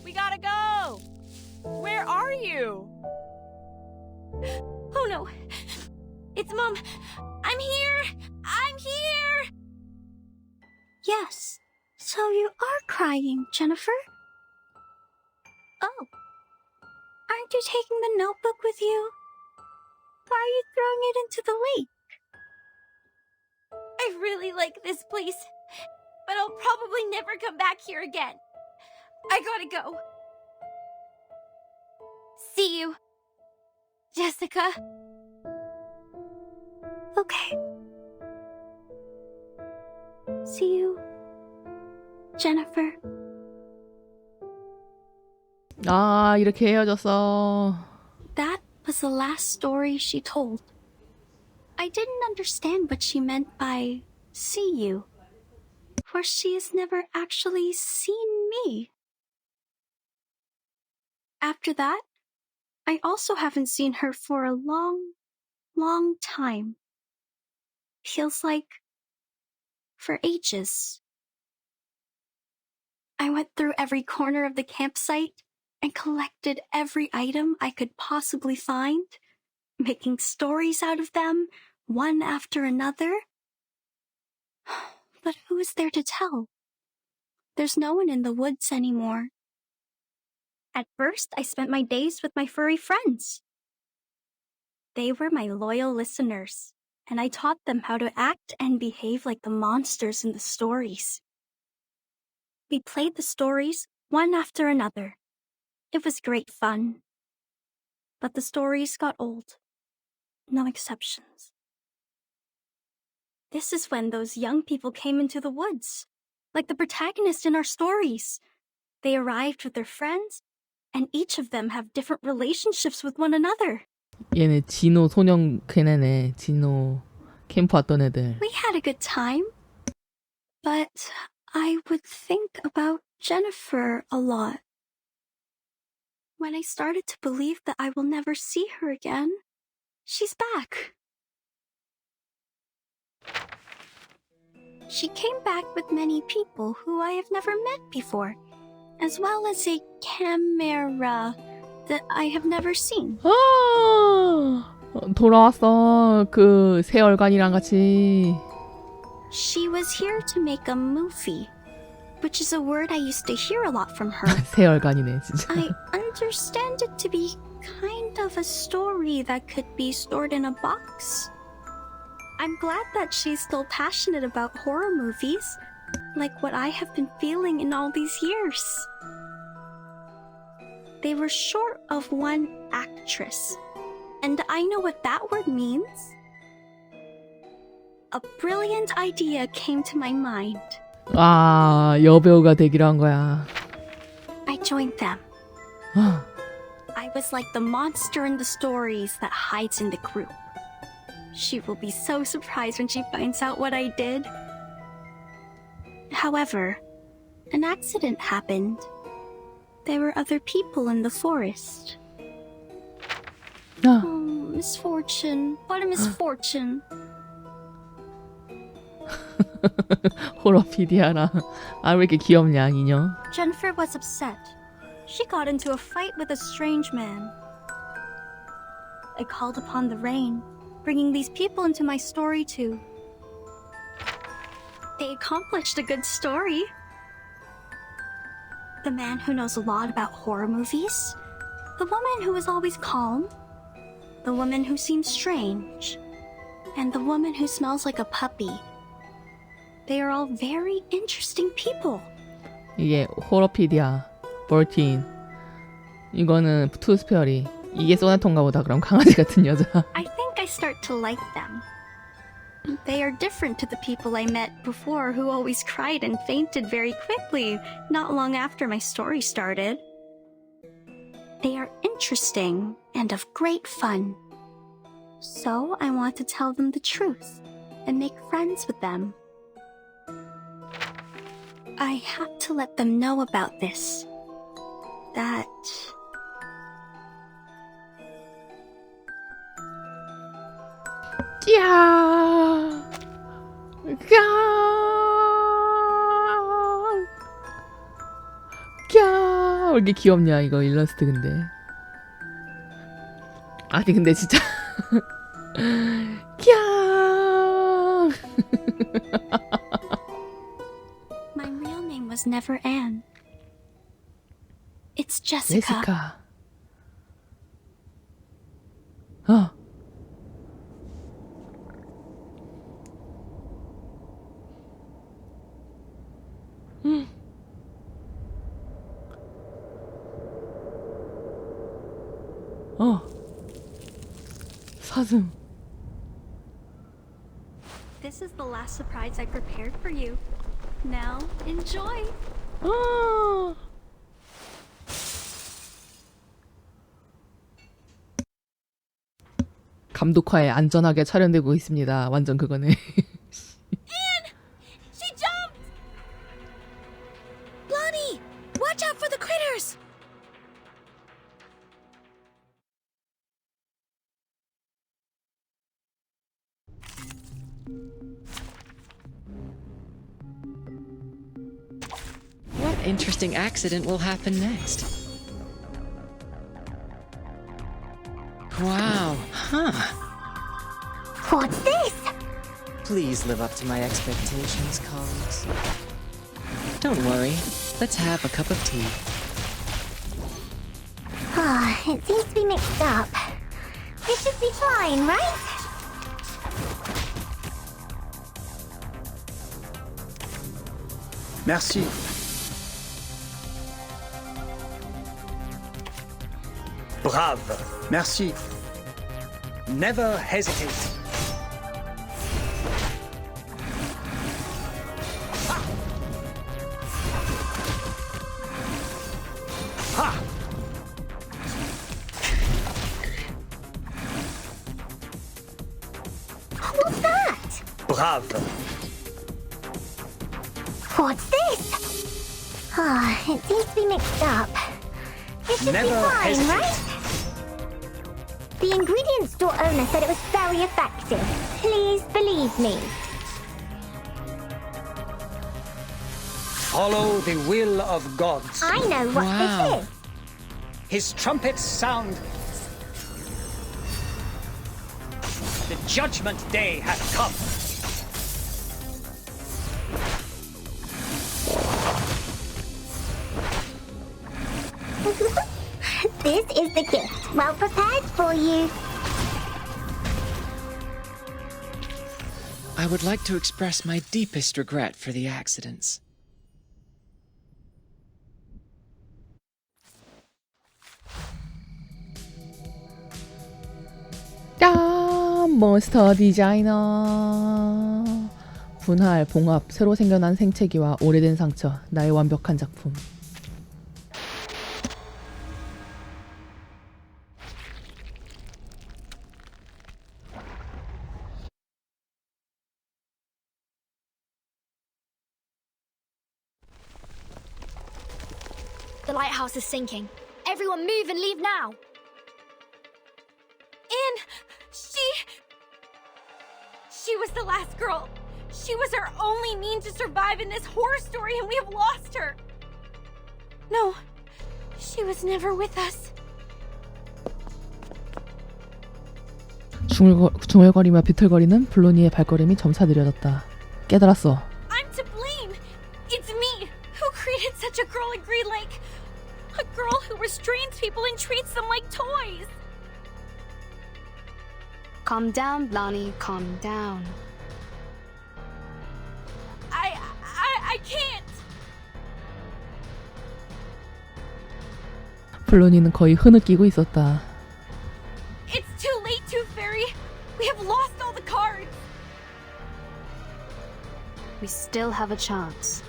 We gotta go! Where are you? Oh no! It's Mom! I'm here! I'm here! Yes. So you are crying, Jennifer? Oh. Aren't you taking the notebook with you? Why are you throwing it into the lake? I really like this place, but I'll probably never come back here again. I gotta go. See you, Jessica. Okay. See you, Jennifer. 아, 이렇게 헤어졌어. That was the last story she told. I didn't understand what she meant by see you, for she has never actually seen me. After that, I also haven't seen her for a long time. Feels like for ages. I went through every corner of the campsite and collected every item I could possibly find, making stories out of them, one after another. But who is there to tell? There's no one in the woods anymore. At first, I spent my days with my furry friends. They were my loyal listeners, and I taught them how to act and behave like the monsters in the stories. We played the stories one after another. It was great fun. But the stories got old. No exceptions. This is when those young people came into the woods, like the protagonist in our stories. They arrived with their friends, and each of them have different relationships with one another. 얘네 진호 소년 걔네네. 진호 캠프 왔던 애들. We had a good time. But I would think about Jennifer a lot. When I started to believe that I will never see her again, she's back. She came back with many people who I have never met before, as well as a camera that I have never seen. 아, 돌아왔어. 그 새얼간이랑 같이. She was here to make a movie, which is a word I used to hear a lot from her. 새얼간이네, 진짜. I understand it to be kind of a story that could be stored in a box. I'm glad that she's still passionate about horror movies, like what I have been feeling in all these years. They were short of one actress, and I know what that word means. A brilliant idea came to my mind. 아, 여배우가 되기로 한 거야. I joined them. I was like the monster in the stories that hides in the group. She will be so surprised when she finds out what I did. However, An accident happened. There were other people in the forest. 아, Oh, misfortune. What a misfortune. 호러피디아라. 아, 왜 이렇게 귀엽냐, 인형. Jennifer was upset. She got into a fight with a strange man. I called upon the rain, bringing these people into my story too. They accomplished a good story. The man who knows a lot about horror movies, the woman who is always calm, the woman who seems strange, and the woman who smells like a puppy. They are all very interesting people. 이게 호러피디아, 볼틴. 이거는 투스페어리. 이게 소나톤가 보다. 그럼 강아지 같은 여자. I think I start to like them. They are different to the people I met before who always cried and fainted very quickly, not long after my story started. They are interesting and of great fun. So I want to tell them the truth and make friends with them. I have to let them know about this. That... 야! 왜 이렇게 귀엽냐 이거 일러스트 근데. 아니 근데 진짜 My real name was never Anne. It's Jessica. 제시카. 어. 사슴. This is the last surprise I prepared for you. Now, enjoy. 감독화에 안전하게 촬영되고 있습니다. 완전 그거네. Anne! She jumped! Blondie! Watch out for the critters! What interesting accident will happen next? Wow, huh? What's this? Please live up to my expectations, colleagues. Don't worry, let's have a cup of tea. Ah, it seems to be mixed up. This should be fine, right? Merci. Brave. Merci. Never hesitate. Ha! What's that? Brave. What's this? Ah, it seems to be mixed up. This should Never be fine, hesitate. right? The ingredient store owner said it was very effective. Please believe me. Follow the will of God. I know what Wow. this is. His trumpets sound. The judgment day hath come. This is the gift, well prepared for you. I would like to express my deepest regret for the accidents. 야, 몬스터 디자이너. 분할, 봉합, 새로 생겨난 생채기와 오래된 상처, 나의 완벽한 작품. The lighthouse is sinking. Everyone move and leave now. And she was the last girl. She was our only means to survive in this horror story, and we have lost her. No, she was never with us. 중얼거리며 비틀거리는 블로니의 발걸음이 점차 느려졌다. 깨달았어. I'm to blame. It's me who created such a girl at Green Lake. A girl who restrains people and treats them like toys. Calm down, Blondie, calm down. I can't. 블로니는 거의 흐느끼고 있었다. It's too late, Tooth Fairy. We have lost all the cards. We still have a chance.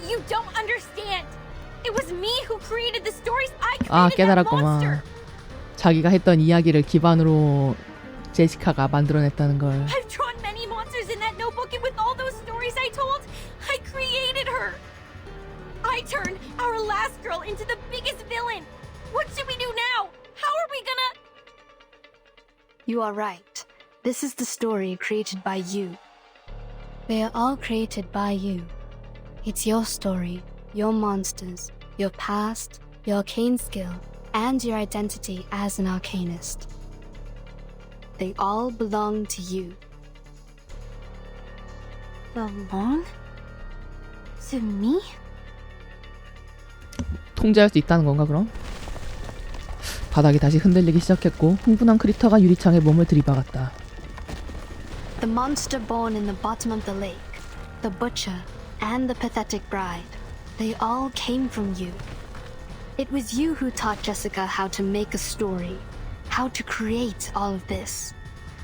You don't understand. It was me who created the stories. I created 아, that 깨달았구만. monster. 자기가 했던 이야기를 기반으로 제시카가 만들어냈다는 걸. I've drawn many monsters in that notebook, and with all those stories I told, I created her. I turned our last girl into the biggest villain. What should we do now? How are we gonna... You are right. This is the story created by you. They are all created by you. It's your story, your monsters, your past, your arcane skill, and your identity as an arcanist. They all belong to you. Belong? To me? 통제할 수 있다는 건가 그럼? 바닥이 다시 흔들리기 시작했고 흥분한 크리터가 유리창에 몸을 들이박았다. The monster born in the bottom of the lake, the butcher, and the pathetic bride, they all came from you. It was you who taught Jessica how to make a story, how to create all of this.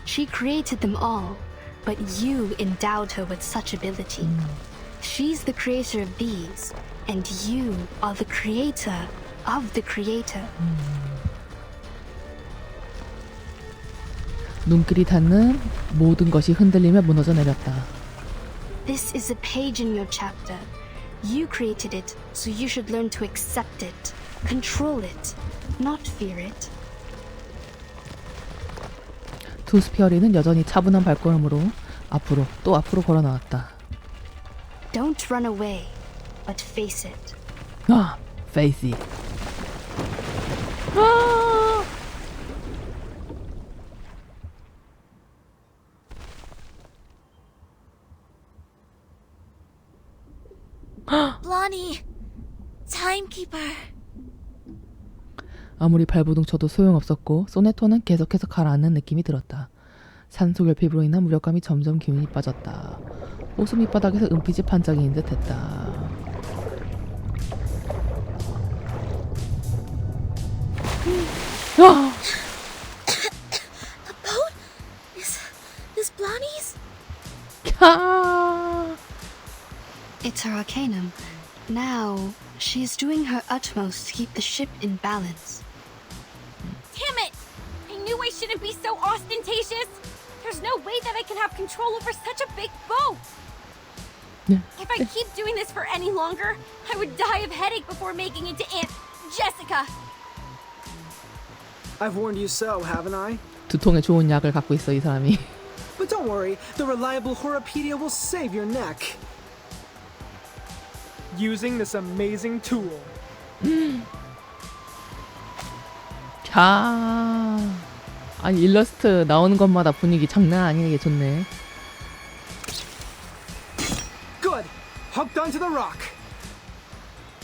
She created them all, but you endowed her with such ability. She's the creator of these, and you are the creator of the creator. 눈길이 닿는 모든 것이 흔들리며 무너져 내렸다. This is a page in your chapter. You created it, so you should learn to accept it, control it, not fear it. 투스피어리는 여전히 차분한 발걸음으로 앞으로 또 앞으로 걸어 나왔다. Don't run away, but face it. 아, face it. 아! Blondie, timekeeper. 아무리 발버둥 쳐도 소용없었고 소네토는 계속해서 가라앉는 느낌이 들었다. 산소 결핍으로 인한 무력감이 점점 기운이 빠졌다. 호수 밑바닥에서 은빛이 반짝이는 듯 했다. 아! The boat is Blondie's? 캬! It's her arcanum. Now, she's doing her utmost to keep the ship in balance. Damn it! I knew I shouldn't be so ostentatious. There's no way that I can have control over such a big boat. If I keep doing this for any longer, I would die of headache before making it to Aunt Jessica. I've warned you so, haven't I? 두통에 좋은 약을 갖고 있어 이 사람이. But don't worry, the reliable Horopedia will save your neck. Using this amazing tool. 자, 아니 일러스트 나오는 것마다 분위기 장난 아니게 좋네. Good. Hooked onto the rock.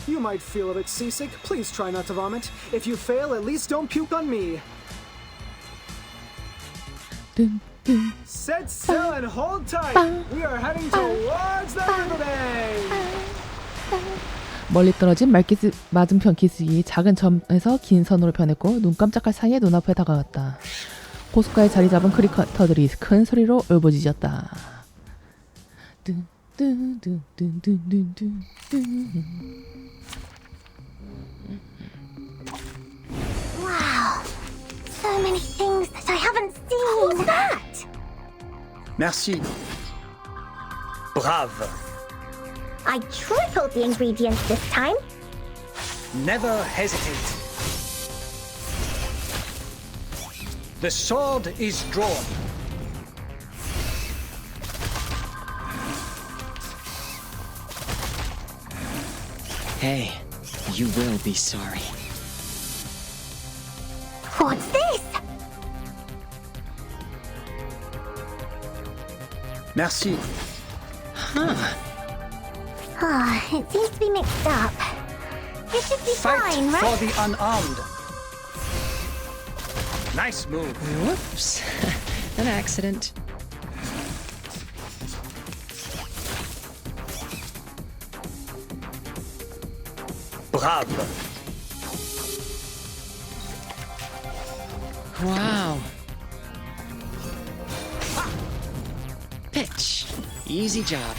You might feel a bit seasick. Please try not to vomit. If you fail, at least don't puke on me. Set still and hold tight. We are heading towards the river bay. 멀리 떨어진 맞은편 기슭이 작은 점에서 긴 선으로 변했고 눈 깜짝할 사이에 눈앞에 다가왔다. 호숫가에 자리 잡은 크리커터들이 큰 소리로 울부짖었다. Wow. So many things that I haven't seen. Who's that? Merci. Brave. I tripled the ingredients this time. Never hesitate. The sword is drawn. Hey, you will be sorry. What's this? Merci. It seems to be mixed up. It should be Fight fine, right? for the unarmed. Nice move. Whoops. An accident. Brave. Wow. Pitch. Easy job.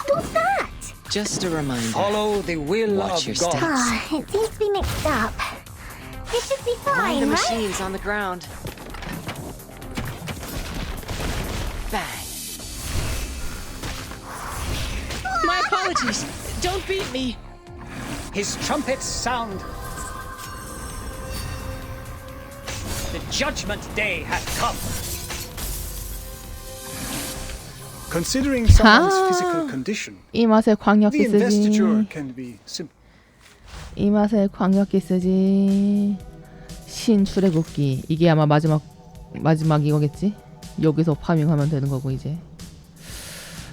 What's that? Just a reminder. Follow the will Watch your of God. steps. It seems to be mixed up. It should be Mind the fine, right? machines on the ground. Bang. My apologies. Don't beat me. His trumpets sound. The judgment day hath come. Considering someone's physical condition, 이 맛에 광역기 the investiture 쓰지. can be simple. 이 맛에 광역기 쓰지. 신 출애굽기. 이게 아마 마지막 이거겠지? 여기서 파밍하면 되는 거고 이제.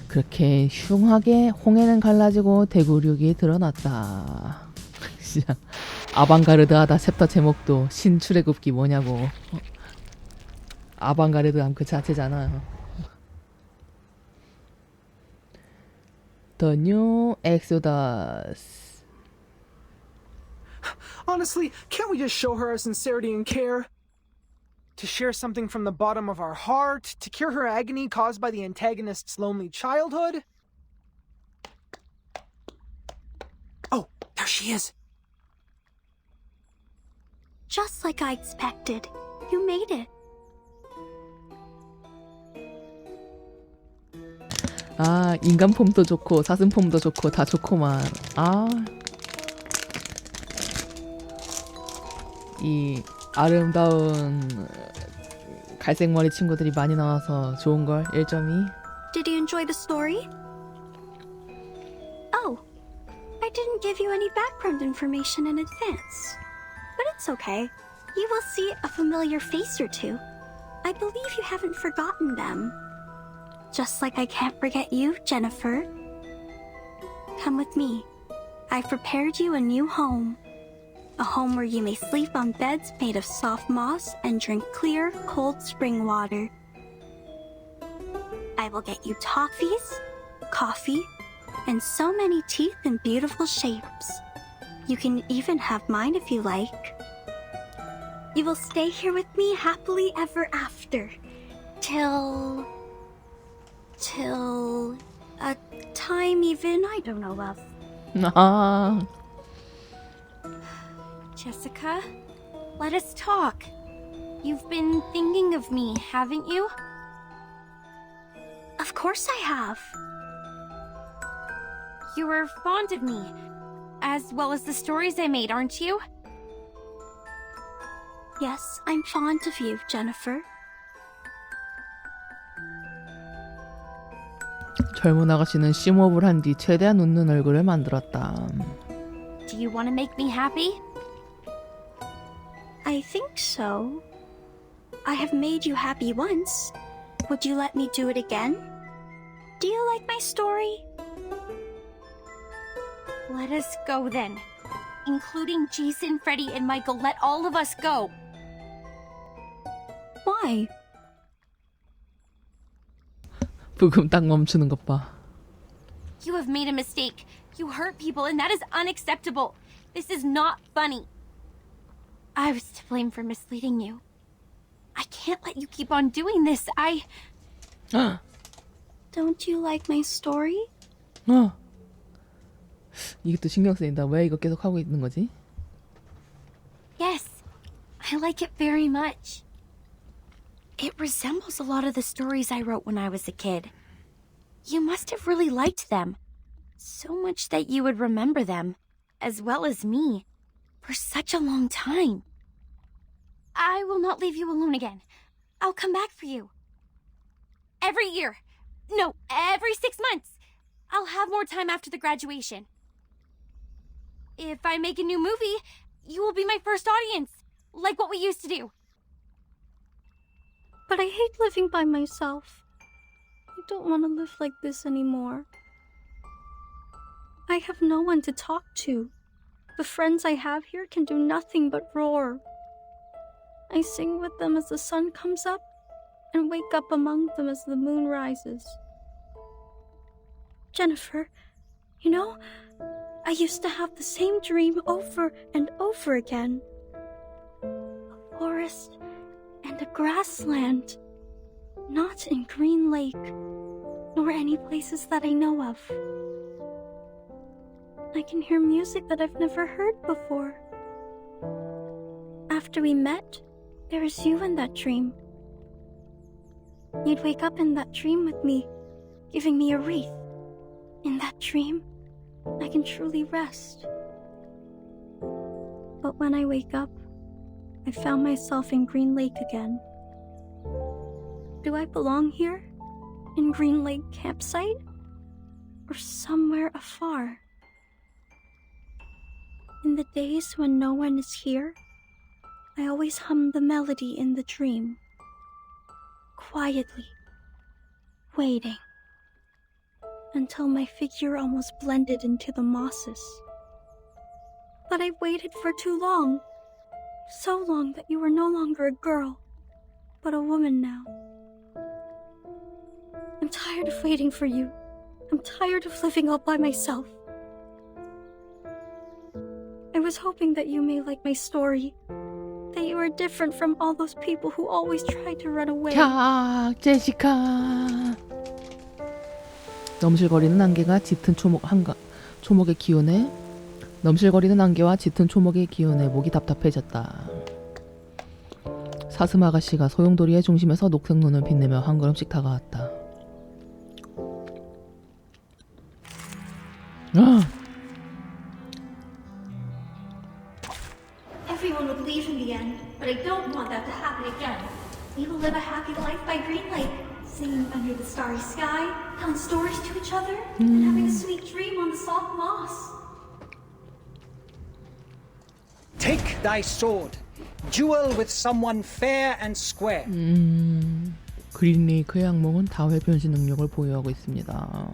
그렇게 흉하게 홍해는 갈라지고 대구륙이 드러났다. 진짜 아방가르드하다. 챕터 제목도 신 출애굽기 뭐냐고. 아방가르드함 그 자체잖아. The New Exodus. Honestly, can't we just show her our sincerity and care? To share something from the bottom of our heart, to cure her agony caused by the antagonist's lonely childhood? Oh, there she is. Just like I expected. You made it. 아, 인간 폼도 좋고 사슴 폼도 좋고 다 좋고만. 아, 이 아름다운 갈색 머리 친구들이 많이 나와서 좋은 걸. 1.2. Did you enjoy the story? Oh, I didn't give you any background information in advance. But it's okay. You will see a familiar face or two. I believe you haven't forgotten them. Just like I can't forget you, Jennifer. Come with me. I've prepared you a new home. A home where you may sleep on beds made of soft moss and drink clear, cold spring water. I will get you toffees, coffee, and so many teeth in beautiful shapes. You can even have mine if you like. You will stay here with me happily ever after. Till a time even I don't know of. 아, Jessica, let us talk. You've been thinking of me, haven't you? Of course I have. You were fond of me, as well as the stories I made, aren't you? Yes, I'm fond of you, Jennifer. 젊은 아가씨는 심호흡을 한 뒤 최대한 웃는 얼굴을 만들었다. Do you want to make me happy? I think so. I have made you happy once. Would you let me do it again? Do you like my story? Let us go then. Including Jason, Freddy, and Michael, let all of us go. Why? 부금 딱 멈추는 것 봐. You have made a mistake. You hurt people, and that is unacceptable. This is not funny. I was to blame for misleading you. I can't let you keep on doing this. Don't you like my story? 이게 또 신경 쓰인다. 왜 이거 계속 하고 있는 거지? Yes, I like it very much. It resembles a lot of the stories I wrote when I was a kid. You must have really liked them. So much that you would remember them, as well as me, for such a long time. I will not leave you alone again. I'll come back for you. Every year. No, every 6 months. I'll have more time after the graduation. If I make a new movie, you will be my first audience, like what we used to do. But I hate living by myself. I don't want to live like this anymore. I have no one to talk to. The friends I have here can do nothing but roar. I sing with them as the sun comes up and wake up among them as the moon rises. Jennifer, you know, I used to have the same dream over and over again. A forest and a grassland. Not in Green Lake, nor any places that I know of. I can hear music that I've never heard before. After we met, there was you in that dream. You'd wake up in that dream with me, giving me a wreath. In that dream, I can truly rest. But when I wake up, I found myself in Green Lake again. Do I belong here? In Green Lake campsite? Or somewhere afar? In the days when no one is here, I always hum the melody in the dream. Quietly, waiting, until my figure almost blended into the mosses. But I've waited for too long. So long that you are no longer a girl, but a woman now. I'm tired of waiting for you. I'm tired of living all by myself. I was hoping that you may like my story. That you are different from all those people who always try to run away. 캬, 제시카. 넘실거리는 안개가 짙은 초목의 기운에 넘실거리는 안개와 짙은 초목의 기운에 목이 답답해졌다. 사슴 아가씨가 소용돌이의 중심에서 녹색 눈을 빛내며 한 걸음씩 다가왔다. Everyone would leave in the end, but I don't want that to happen again. We will live a happy life by Green Lake, singing under the starry sky, telling stories to each other, and having a sweet dream on the soft moss. Take thy sword. Duel with someone fair and square. 그린 레이크의 악몽은 다회 변신 능력을 보유하고 있습니다.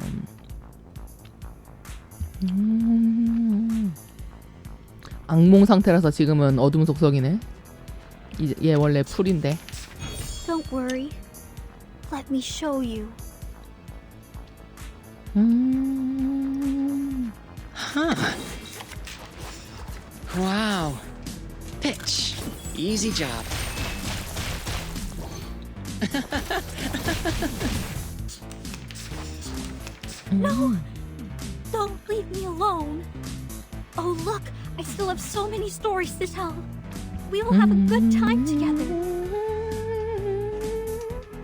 악몽 상태라서 지금은 어둠 속성이네. 얘 원래 풀인데. Don't worry. Let me show you. Huh. Wow. Pitch. Easy job. No! Don't leave me alone. Oh, look, I still have so many stories to tell. We will have a good time together.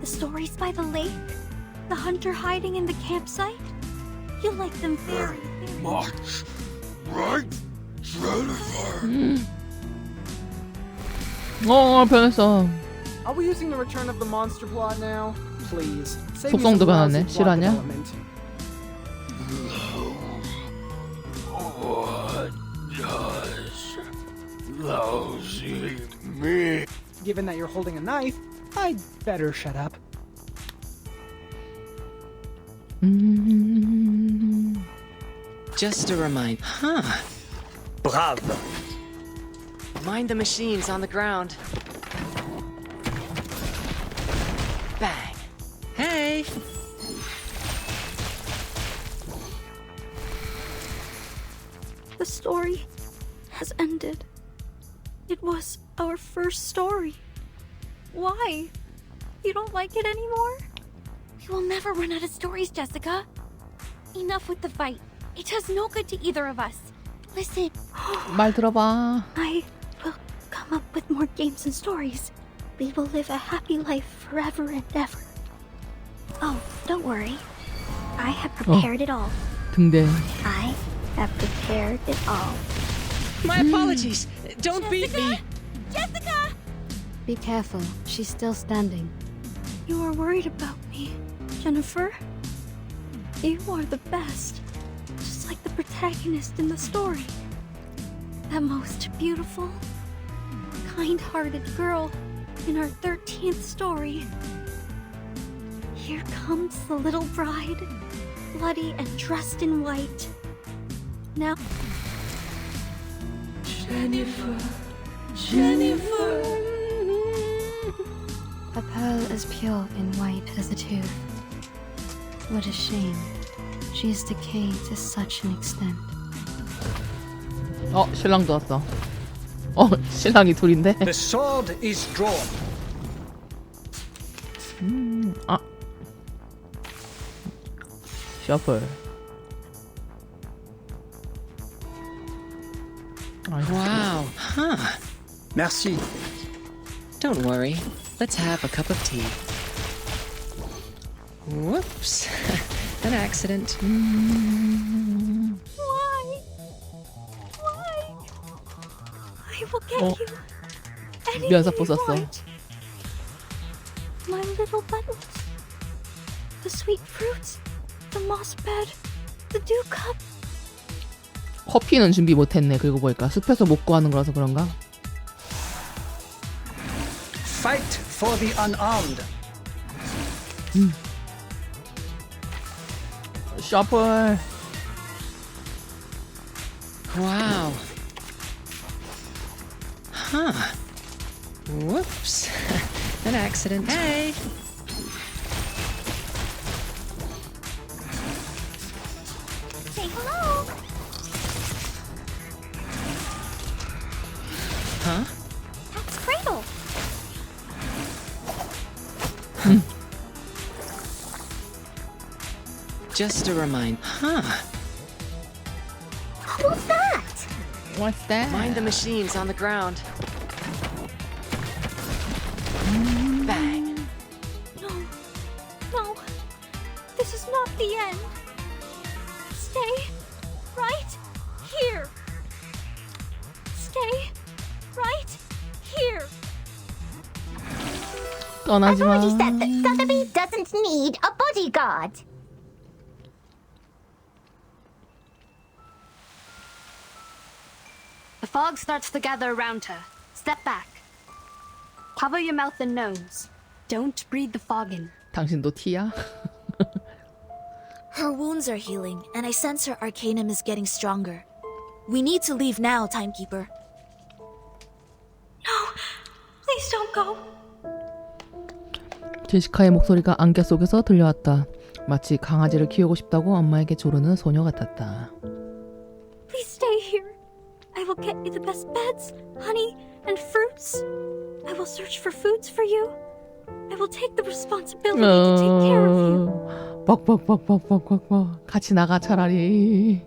The stories by the lake, the hunter hiding in the campsite. You'll like them very, very much. Right, Jennifer? 변했어. Are we using the return of the monster plot now? Please. Save me 속성도 some lousy 변하네. plot 실화냐? development. What does lousy mean? Given that you're holding a knife, I'd better shut up. Just a reminder. Huh. Bravo. Mind the machines on the ground. Bang. Hey. The story has ended. It was our first story. Why? You don't like it anymore? We will never run out of stories, Jessica. Enough with the fight. It does no good to either of us. Listen. 말 들어봐. I will come up with more games and stories. We will live a happy life forever and ever. Oh, don't worry. I have prepared it all. 등대. I have prepared it all. My apologies. Don't beat me. Jessica! Be careful, she's still standing. You are worried about me, Jennifer? You are the best. Just like the protagonist in the story. That most beautiful, kind-hearted girl in our 13th story. Here comes the little bride, bloody and dressed in white. Now... Jennifer. Jennifer. A pearl as pure in white as a tooth. What a shame. She is decayed to such an extent. 신랑도 왔어. 신랑이 둘인데. The sword is drawn. 셔플. Wow. Huh. Merci. Don't worry. Let's have a cup of tea. Whoops. An accident. Why? I will get you anything 면사 you 부쉈어. want. My little buttons. The sweet fruits. The moss bed. The dew cup. 커피는 준비 못했네. 그리고 보니까 숲에서 못 구하는 거라서 그런가? Fight for the unarmed. 셔플. Wow. Huh. Whoops. An accident. Hey. Say hello! Huh? That's Cradle. Just a reminder. Huh. What's that? What's that? Mind the machines on the ground. Bang. No. This is not the end. Stay right here. Stay right here. I've 떠나지 마. already said that Sotheby doesn't need a bodyguard. The fog starts to gather around her. Step back. Cover your mouth and nose. Don't breathe the fog in. 당신도 티야? Her wounds are healing, and I sense her arcanum is getting stronger. We need to leave now, Timekeeper. No, please don't go. 제시카의 목소리가 안개 속에서 들려왔다. 마치 강아지를 키우고 싶다고 엄마에게 조르는 소녀 같았다. Please stay here. I will get you the best beds, honey, and fruits. I will search for foods for you. I will take the responsibility to take care of you. 뻑뻑뻑뻑뻑뻑뻑. 같이 나가 차라리.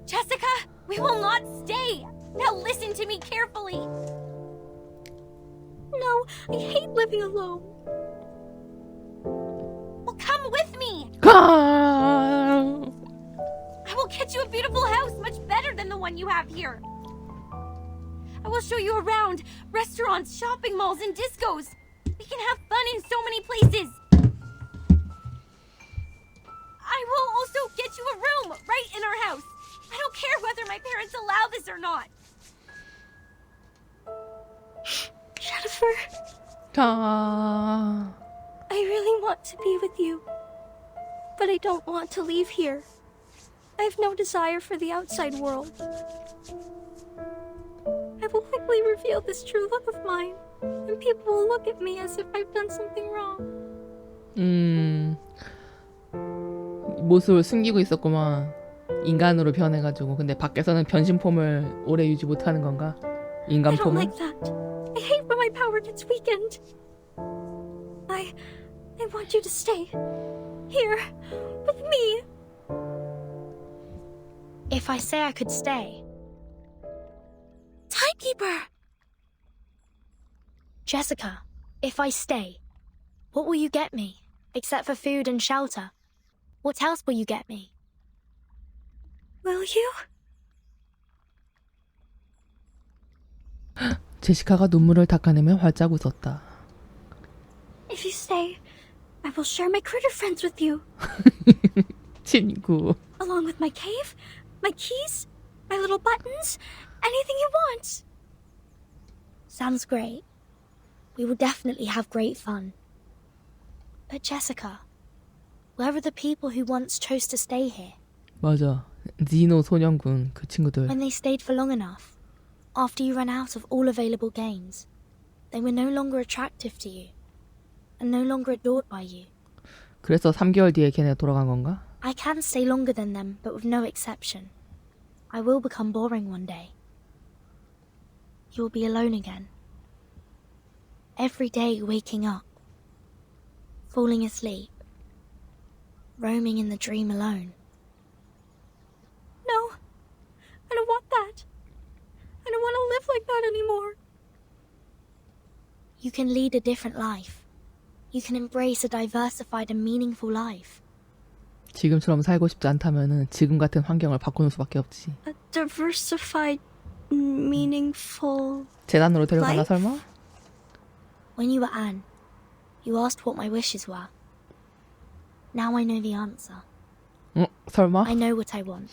Jessica, we will not stay. Now listen to me carefully. No, I hate living alone. Well, come with me. 가. I will get you a beautiful house, much better than the one you have here. I will show you around restaurants, shopping malls, and discos. We can have fun in so many places. I will also get you a room right in our house. I don't care whether my parents allow this or not. Jennifer, 가. I really want to be with you. But I don't want to leave here. I have no desire for the outside world. I will quickly reveal this true love of mine, and people will look at me as if I've done something wrong. 모습을 숨기고 있었구만. 인간으로 변해가지고. 근데 밖에서는 변신폼을 오래 유지 못하는 건가? I 인간 don't 폼을? like that. I hate when my power gets weakened. I want you to stay here with me. If I say I could stay, Timekeeper! Jessica, If I stay, what will you get me? Except for food and shelter. What else will you get me? Will you? 제시카가 눈물을 닦아내며 활짝 웃었다. If you stay, I will share my critter friends with you. 친구. Along with my cave, my keys, my little buttons, anything you want. Sounds great. We will definitely have great fun. But Jessica, where are the people who once chose to stay here? 맞아. 니노 소년군 그 친구들. When they stayed for long enough, after you ran out of all available games, they were no longer attractive to you, and no longer adored by you. 그래서 3개월 뒤에 걔네 돌아간 건가? I can stay longer than them, but with no exception. I will become boring one day. You will be alone again. Every day waking up, falling asleep, roaming in the dream alone. No, I don't want that. I don't want to live like that anymore. You can lead a different life. You can embrace a diversified and meaningful life. 지금처럼 살고 싶지 않다면은 지금 같은 환경을 바꾸는 수밖에 없지. A diversified, meaningful 재단으로 데려가나 life? 설마? When you were Anne, you asked what my wishes were. Now I know the answer. 설마? I know what I want.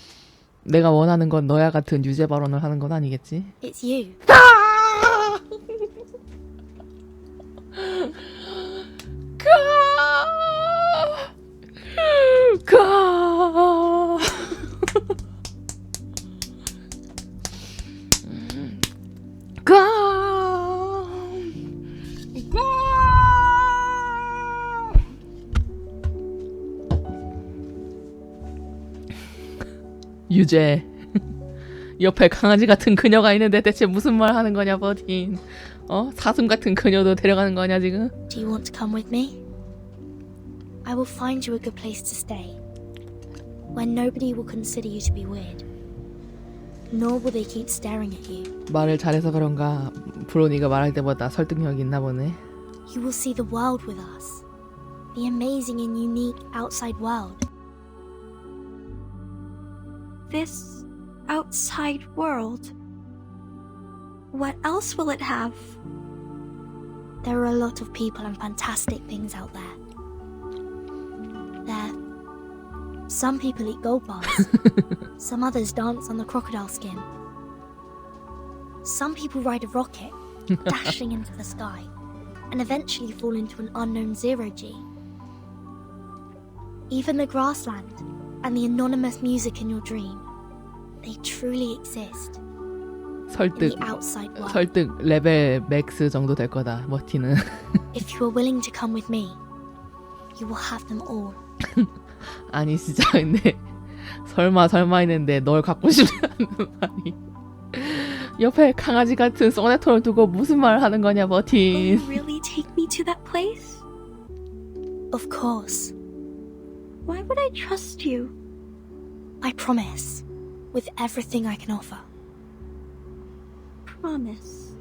내가 원하는 건 너야 같은 유죄 발언을 하는 건 아니겠지? It's you. 유죄. 옆에 강아지 같은 그녀가 있는데 대체 무슨 말 하는 거냐 버틴. 사슴 같은 그녀도 데려가는 거냐 지금? Do you want to come with me? I will find you a good place to stay, where nobody will consider you to be weird, nor will they keep staring at you. 말을 잘해서 그런가 브로니가 말할 때보다 설득력이 있나 보네. You will see the world with us, the amazing and unique outside world. This outside world. What else will it have? There are a lot of people and fantastic things out there. Some people eat gold bars. Some others dance on the crocodile skin. Some people ride a rocket, dashing into the sky, and eventually fall into an unknown zero-G. Even the grassland and the anonymous music in your dream, they truly exist. 설득, in the outside world. 설득 레벨 맥스 정도 될 거다, 머티는. If you are willing to come with me, you will have them all. 아니 진짜 근데 설마 했는데 널 갖고 싶다는 말이 옆에 강아지 같은 소네토를 두고 무슨 말을 하는 거냐 Will 머틴. you really take me to that place? Of course. Why would I trust you? I promise, with everything I can offer. Promise.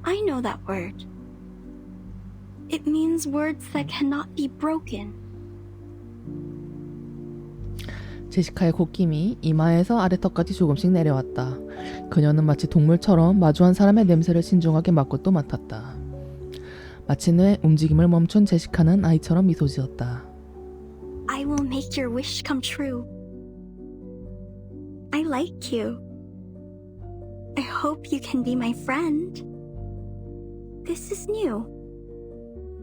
I know that word. It means words that cannot be broken. 제시카의 콧김이 이마에서 아래턱까지 조금씩 내려왔다. 그녀는 마치 동물처럼 마주한 사람의 냄새를 신중하게 맡고 또 맡았다. 마침내 움직임을 멈춘 제시카는 아이처럼 미소 지었다. I will make your wish come true. I like you. I hope you can be my friend. This is new.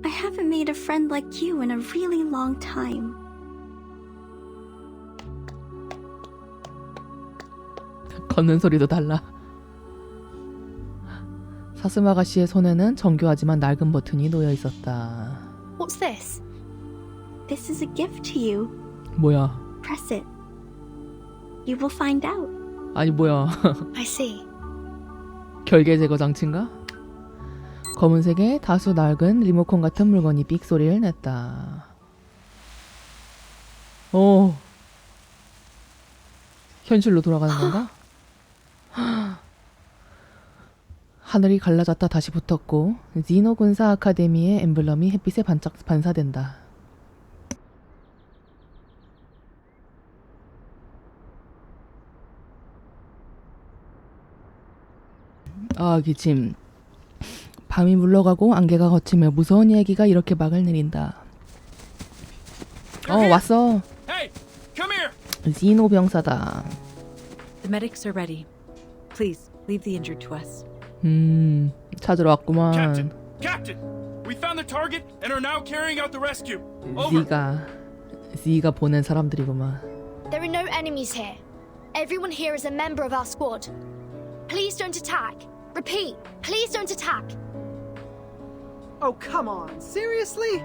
I haven't made a friend like you in a really long time. 걷는 소리도 달라. 사슴 아가씨의 손에는 정교하지만 낡은 버튼이 놓여 있었다. What's this? This is a gift to you. 뭐야? Press it. You will find out. 아니 뭐야? I see. 결계 제거 장치인가? 검은색의 다소 낡은 리모컨 같은 물건이 삑 소리를 냈다. 오, 현실로 돌아가는 건가? 하늘이 갈라졌다 다시 붙었고 지노 군사 아카데미의 엠블럼이 햇빛에 반사된다. 아 기침. 밤이 물러가고 안개가 걷히며 무서운 얘기가 이렇게 막을 내린다. 왔어. Hey, come here. 지노 병사다. The medics are ready. Please leave the injured to us. 찾으러 왔구만. Captain, we found the target and are now carrying out the rescue. Over. Z가 보낸 사람들이구만. There are no enemies here. Everyone here is a member of our squad. Please don't attack. Repeat, please don't attack. Oh, come on. Seriously?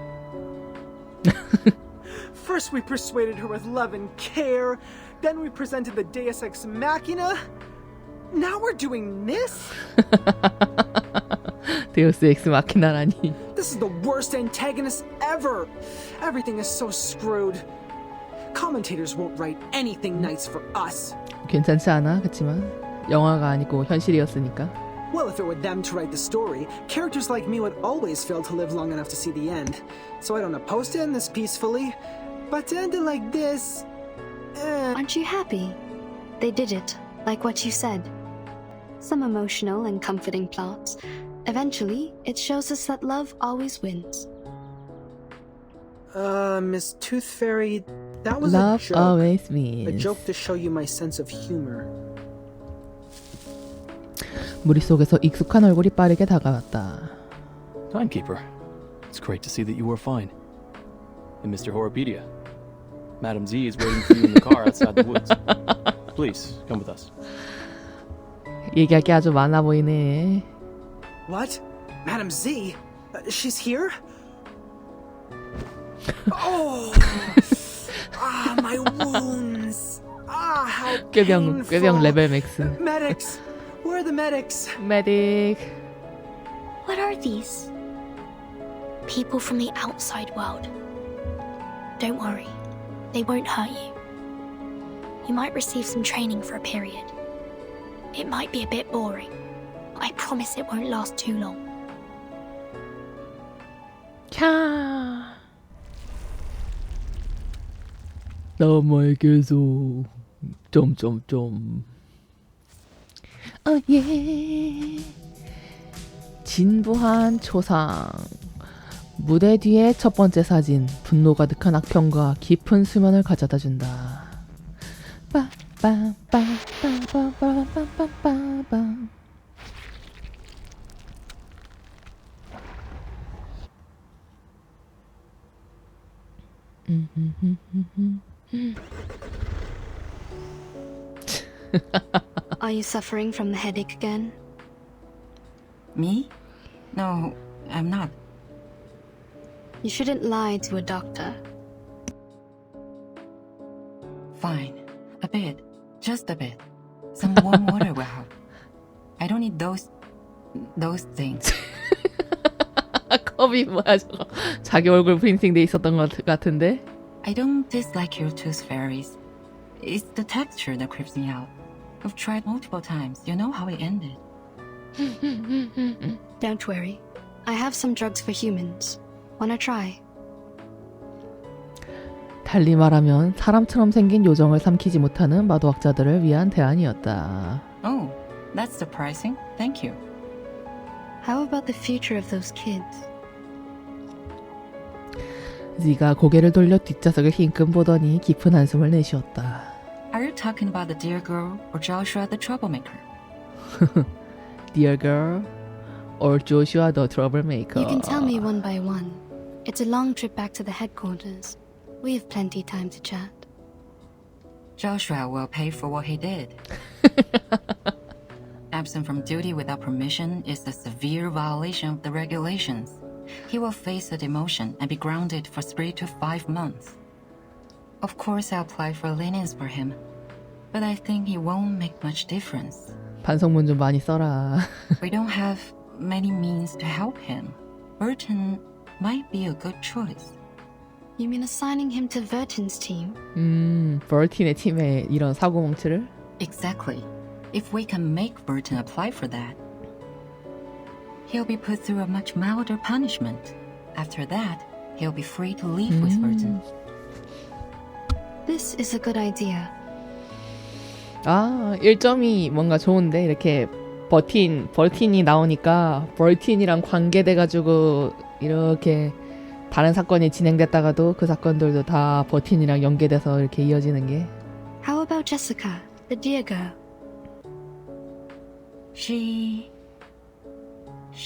First we persuaded her with love and care, then we presented the Deus Ex Machina. Now we're doing this? 데우스 엑스 마키나라니. This is the worst antagonist ever. Everything is so screwed. Commentators won't write anything nice for us. 괜찮지 않아? 그치만 영화가 아니고 현실이었으니까. Well, if it were them to write the story, characters like me would always fail to live long enough to see the end. So I don't oppose to end this peacefully. But to end it like this... Aren't you happy? They did it, like what you said. Some emotional and comforting plots. Eventually, it shows us that love always wins. Miss Tooth Fairy, that was love a joke. Always wins. A joke to show you my sense of humor. 무리 속에서 익숙한 얼굴이 빠르게 다가왔다. Timekeeper, it's great to see that you were fine. And Mr. Horopedia, Madam Z is waiting for you in the car outside the woods. Please, come with us. 얘기할 게 아주 많아 보이네. What? Madam Z? She's here? Oh! My wounds! How painful! 꾀병 레벨 맥스. Medics! Where are the medics? Medic. What are these? People from the outside world. Don't worry, they won't hurt you. You might receive some training for a period. It might be a bit boring, but I promise it won't last too long. 캬. 남에게서 점점점. 예. 진부한 초상. 무대 뒤에 첫 번째 사진. 분노 가득한 악평과 깊은 수면을 가져다 준다. 빠빠빠빠빠빠빠빠빠. Are you suffering from the headache again? Me? No, I'm not. You shouldn't lie to a doctor. Fine. A bit. Just a bit. Some warm water will help. I don't need those things. 컵이 뭐야 저거. 자기 얼굴 프린팅 돼 있었던 것 같은데. I don't dislike your tooth fairies. It's the texture that creeps me out. I've tried multiple times. You know how it ended. Don't worry. I have some drugs for humans. Wanna try? 달리 말하면 사람처럼 생긴 요정을 삼키지 못하는 마도학자들을 위한 대안이었다. Oh, that's surprising. Thank you. How about the future of those kids? 지가 고개를 돌려 뒷좌석을 힐끔 보더니 깊은 한숨을 내쉬었다. Are you talking about the dear girl or Joshua the troublemaker? Dear girl or Joshua the troublemaker? You can tell me one by one. It's a long trip back to the headquarters. We have plenty time to chat. Joshua will pay for what he did. Absent from duty without permission is a severe violation of the regulations. He will face a demotion and be grounded for 3 to 5 months. Of course, I'll apply for lenience for him, but I think it won't make much difference. 반성문 좀 많이 써라. We don't have many means to help him. Burton might be a good choice. You mean assigning him to Verton's team? 버틴의 팀에 이런 사고뭉치를? Exactly. If we can make Burton apply for that. he'll be put through a much milder punishment. After that, he'll be free to leave with Burton. This is a good idea. 아, 1점이 뭔가 좋은데 이렇게 버틴이 나오니까 버틴이랑 관계돼가지고 이렇게 다른 사건이 진행됐다가도 그 사건들도 다 버틴이랑 연계돼서 이렇게 이어지는 게. How about Jessica, the dear girl? She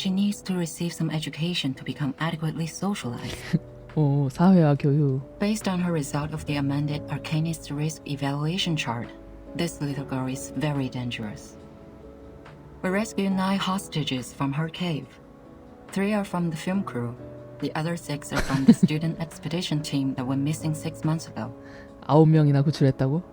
needs to receive some education to become adequately socialized. 오, 사회화 교육. Based on her result of the amended Arcanist Risk Evaluation Chart, this little girl is very dangerous. We rescued 9 hostages from her cave. 3 are from the film crew. The other 6 are from the student expedition team that went missing 6 months ago. 9명이나 구출했다고?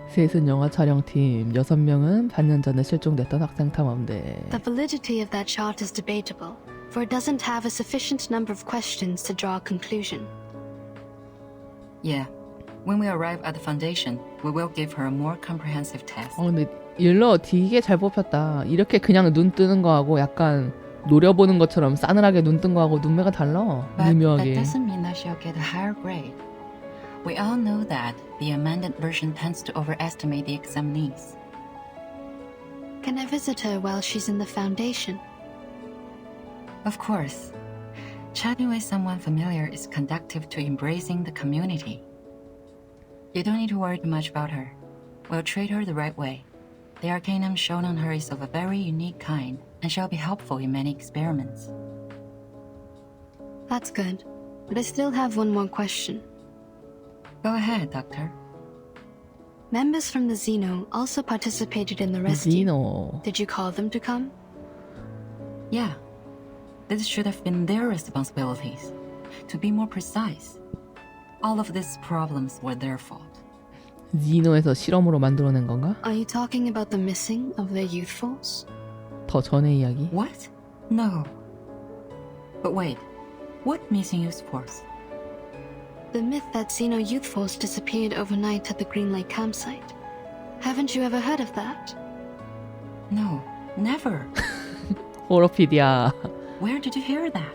셋은 영화 촬영팀, 6명은 반년 전에 실종됐던 학생 탐험대. The validity of that chart is debatable, for it doesn't have a sufficient number of questions to draw a conclusion. Yeah. When we arrive at the foundation, we will give her a more comprehensive test. 근데 일러 되게 잘 뽑혔다. 이렇게 그냥 눈 뜨는 거하고 약간 노려보는 것처럼 싸늘하게 눈 뜬 거하고 눈매가 달라. But 미묘하게. that doesn't mean that she'll get a higher grade. We all know that the amended version tends to overestimate the examinees. Can I visit her while she's in the foundation? Of course. Chatting with someone familiar is conducive to embracing the community. You don't need to worry too much about her. We'll treat her the right way. The arcanum shown on her is of a very unique kind, and shall be helpful in many experiments. That's good, but I still have one more question. Go ahead, Doctor. Members from the Xeno also participated in the rescue. Xeno. Did you call them to come? Yeah. This should have been their responsibilities. To be more precise, all of these problems were their fault. Xeno에서 실험으로 만들어낸 건가? Are you talking about the missing of their youth force? 더 전의 이야기? What? No. But wait, what missing youth force? The myth that Xeno youth force disappeared overnight at the Green Lake campsite. Haven't you ever heard of that? No, never. 호러피디아. Where did you hear that?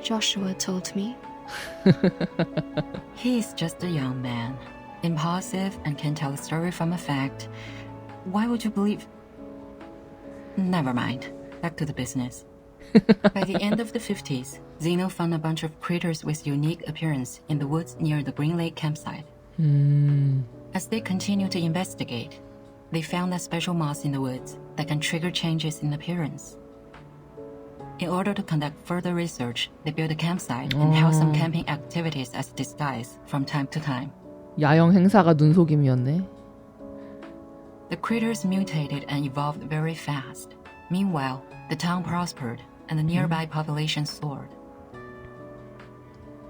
Joshua told me. He is just a young man, impulsive and can tell a story from a fact. Why would you believe? Never mind. Back to the business. By the end of the 50s, Xeno found a bunch of critters with unique appearance in the woods near the Green Lake campsite. As they continued to investigate, they found a special moss in the woods that can trigger changes in appearance. In order to conduct further research, they built a campsite and held some camping activities as disguise from time to time. 야영 행사가 눈속임이었네. The critters mutated and evolved very fast. Meanwhile, the town prospered and the nearby population soared.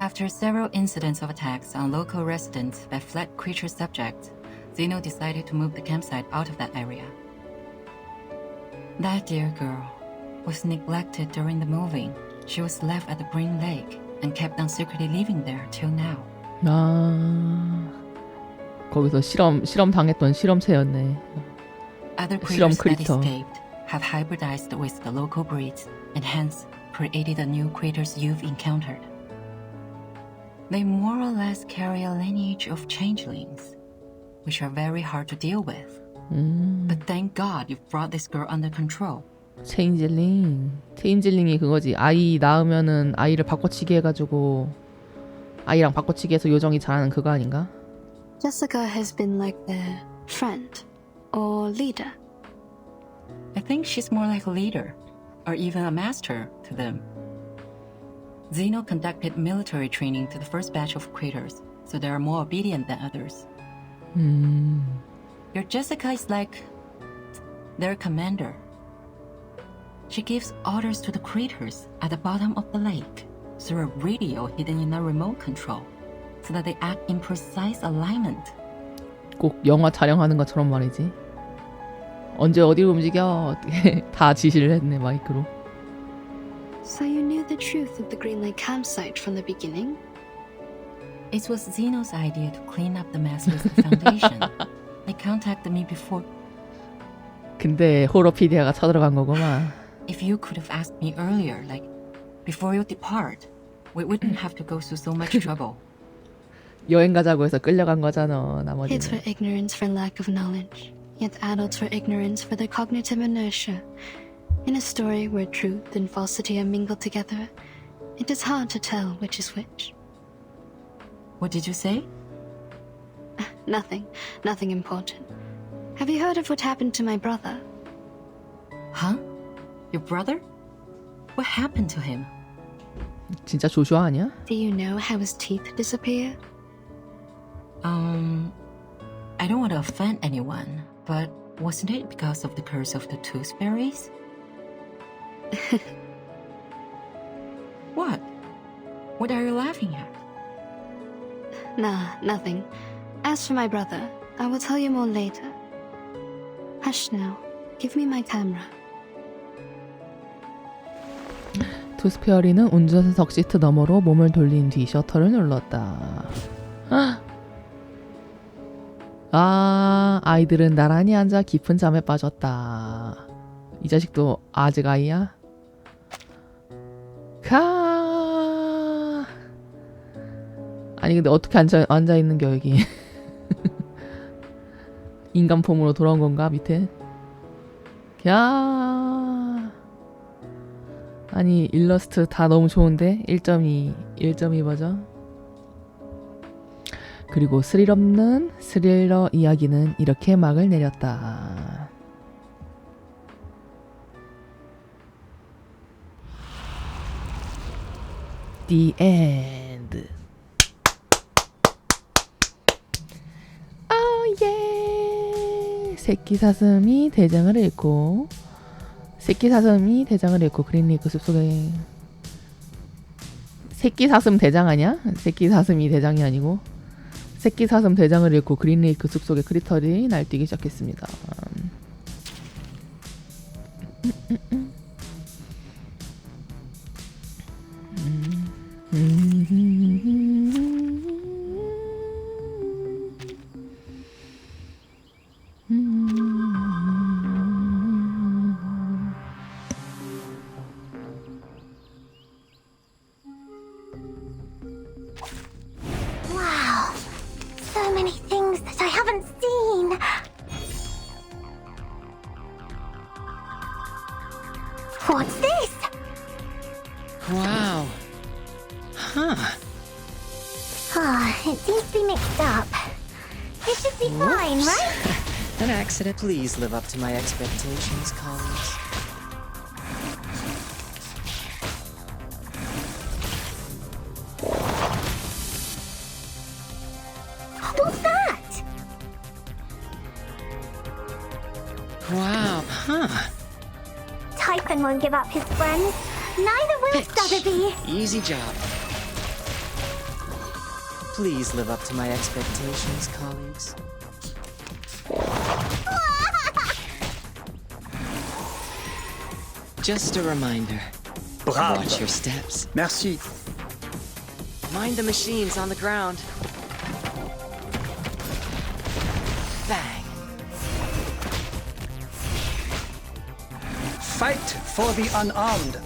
After several incidents of attacks on local residents by fled creature subjects, Xeno decided to move the campsite out of that area. That dear girl was neglected during the moving. She was left at the Green Lake and kept on secretly living there till now. 아, 거기서 실험 당했던 실험체였네. Other 실험 critters that 크리터. escaped have hybridized with the local breeds and hence created the new critters you've encountered. They more or less carry a lineage of changelings, which are very hard to deal with. But thank God you've brought this girl under control. 체인질링이 그거지. 아이 낳으면은 아이를 바꿔치기 해가지고 아이랑 바꿔치기 해서 요정이 잘하는 그거 아닌가? Jessica has been like their friend or leader. I think she's more like a leader, or even a master to them. Xeno conducted military training to the first batch of critters, so they are more obedient than others. Your Jessica is like their commander. She gives orders to the critters at the bottom of the lake through a radio hidden in a remote control, so that they act in precise alignment. 꼭 영화 촬영하는 것처럼 말이지. 언제 어디로 움직여? 다 지시를 했네 마이크로. So you knew the truth of the Green Lake campsite from the beginning? It was Xeno's idea to clean up the mess with the foundation. They contacted me before. 근데 호러피디아가 쳐들어간 거구만. If you could have asked me earlier, like before you depart, we wouldn't have to go through so much trouble. 여행 가자고 해서 끌려간 거잖아. Kids 나머지는. were ignorance for lack of knowledge, yet adults were ignorance for their cognitive inertia. In a story where truth and falsity are mingled together, it is hard to tell which is which. What did you say? Nothing important. Have you heard of what happened to my brother? Huh? Your brother? What happened to him? 진짜 조슈아 아니야? Do you know how his teeth disappeared? I don't want to offend anyone, but wasn't it because of the curse of the tooth fairies? What? What are you laughing at? Nah, nothing. As for my brother, I will tell you more later. Hush now. Give me my camera. 투스페어리는 운전석 시트 너머로 몸을 돌린 뒤 셔터를 눌렀다. 아, 아이들은 나란히 앉아 깊은 잠에 빠졌다. 이 자식도 아직 아이야? 가. 아니 근데 어떻게 앉아 있는 겨 여기? 인간 폼으로 돌아온 건가 밑에? 야. 아니 일러스트 다 너무 좋은데 1.2 버전. 그리고 스릴 없는 스릴러 이야기는 이렇게 막을 내렸다. The end. Oh yeah. 새끼 사슴이 대장을 잃고 그린레이크 숲속에 새끼 사슴 대장 아니야? 새끼 사슴이 대장이 아니고 새끼 사슴 대장을 잃고 그린레이크 숲속의 크리터들이 날뛰기 시작했습니다. Wow, so many things that I haven't seen. What's this? Wow. Huh. It seems to be mixed up. It should be fine, right? An accident. Please live up to my expectations, colleagues. What's that? Wow, huh. Typhon won't give up his friends. Neither will Sotheby. Easy job. Please live up to my expectations, colleagues. Just a reminder. Bravo. Watch your steps. Merci. Mind the machines on the ground. Bang. Fight for the unarmed.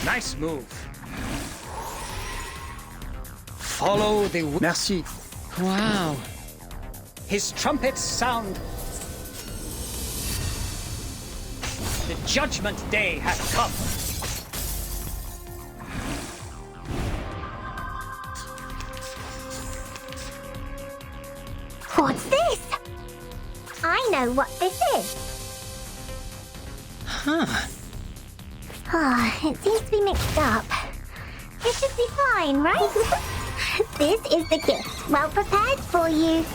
Nice move. Follow the... Merci. Wow. His trumpets sound. The judgment day has come. What's this? I know what this is. Huh. It seems to be mixed up. It should be fine, right? This is the gift, well prepared for you.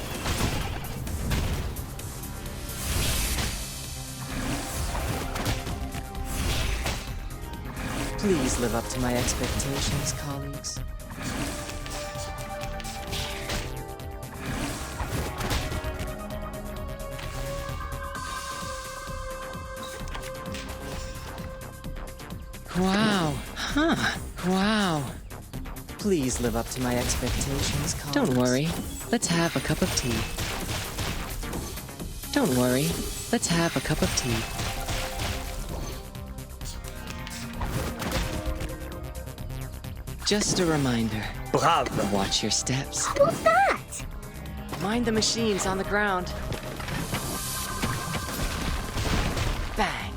Please live up to my expectations, colleagues. Wow. Huh. Wow. Please live up to my expectations, colleagues. Don't worry. let's have a cup of tea. Don't worry, let's have a cup of tea. Just a reminder. Bravo. Watch your steps. What's that? Mind the machines on the ground. Bang.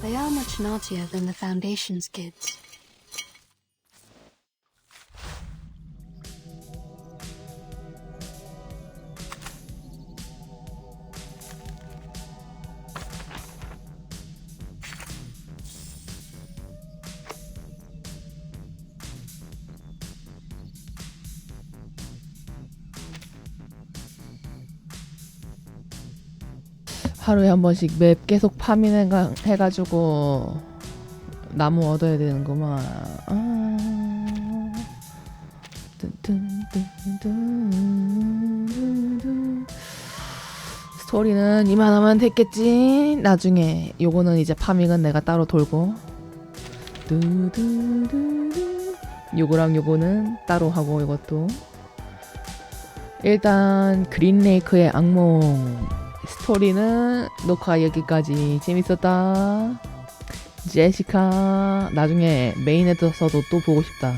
They are much naughtier than the Foundation's kids. 하루에 한 번씩 맵 계속 파밍해가지고 나무 얻어야 되는구만. 스토리는 이만하면 됐겠지. 나중에 요거는 이제 파밍은 내가 따로 돌고, 요거랑 요거는 따로 하고, 이것도 일단 그린 레이크의 악몽 스토리는 녹화 여기까지. 재밌었다. 제시카 나중에 메인에서도 또 보고 싶다.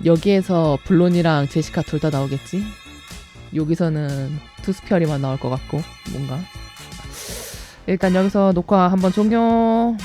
여기에서 블론이랑 제시카 둘 다 나오겠지? 여기서는 투스피어리만 나올 것 같고 뭔가. 일단 여기서 녹화 한번 종료.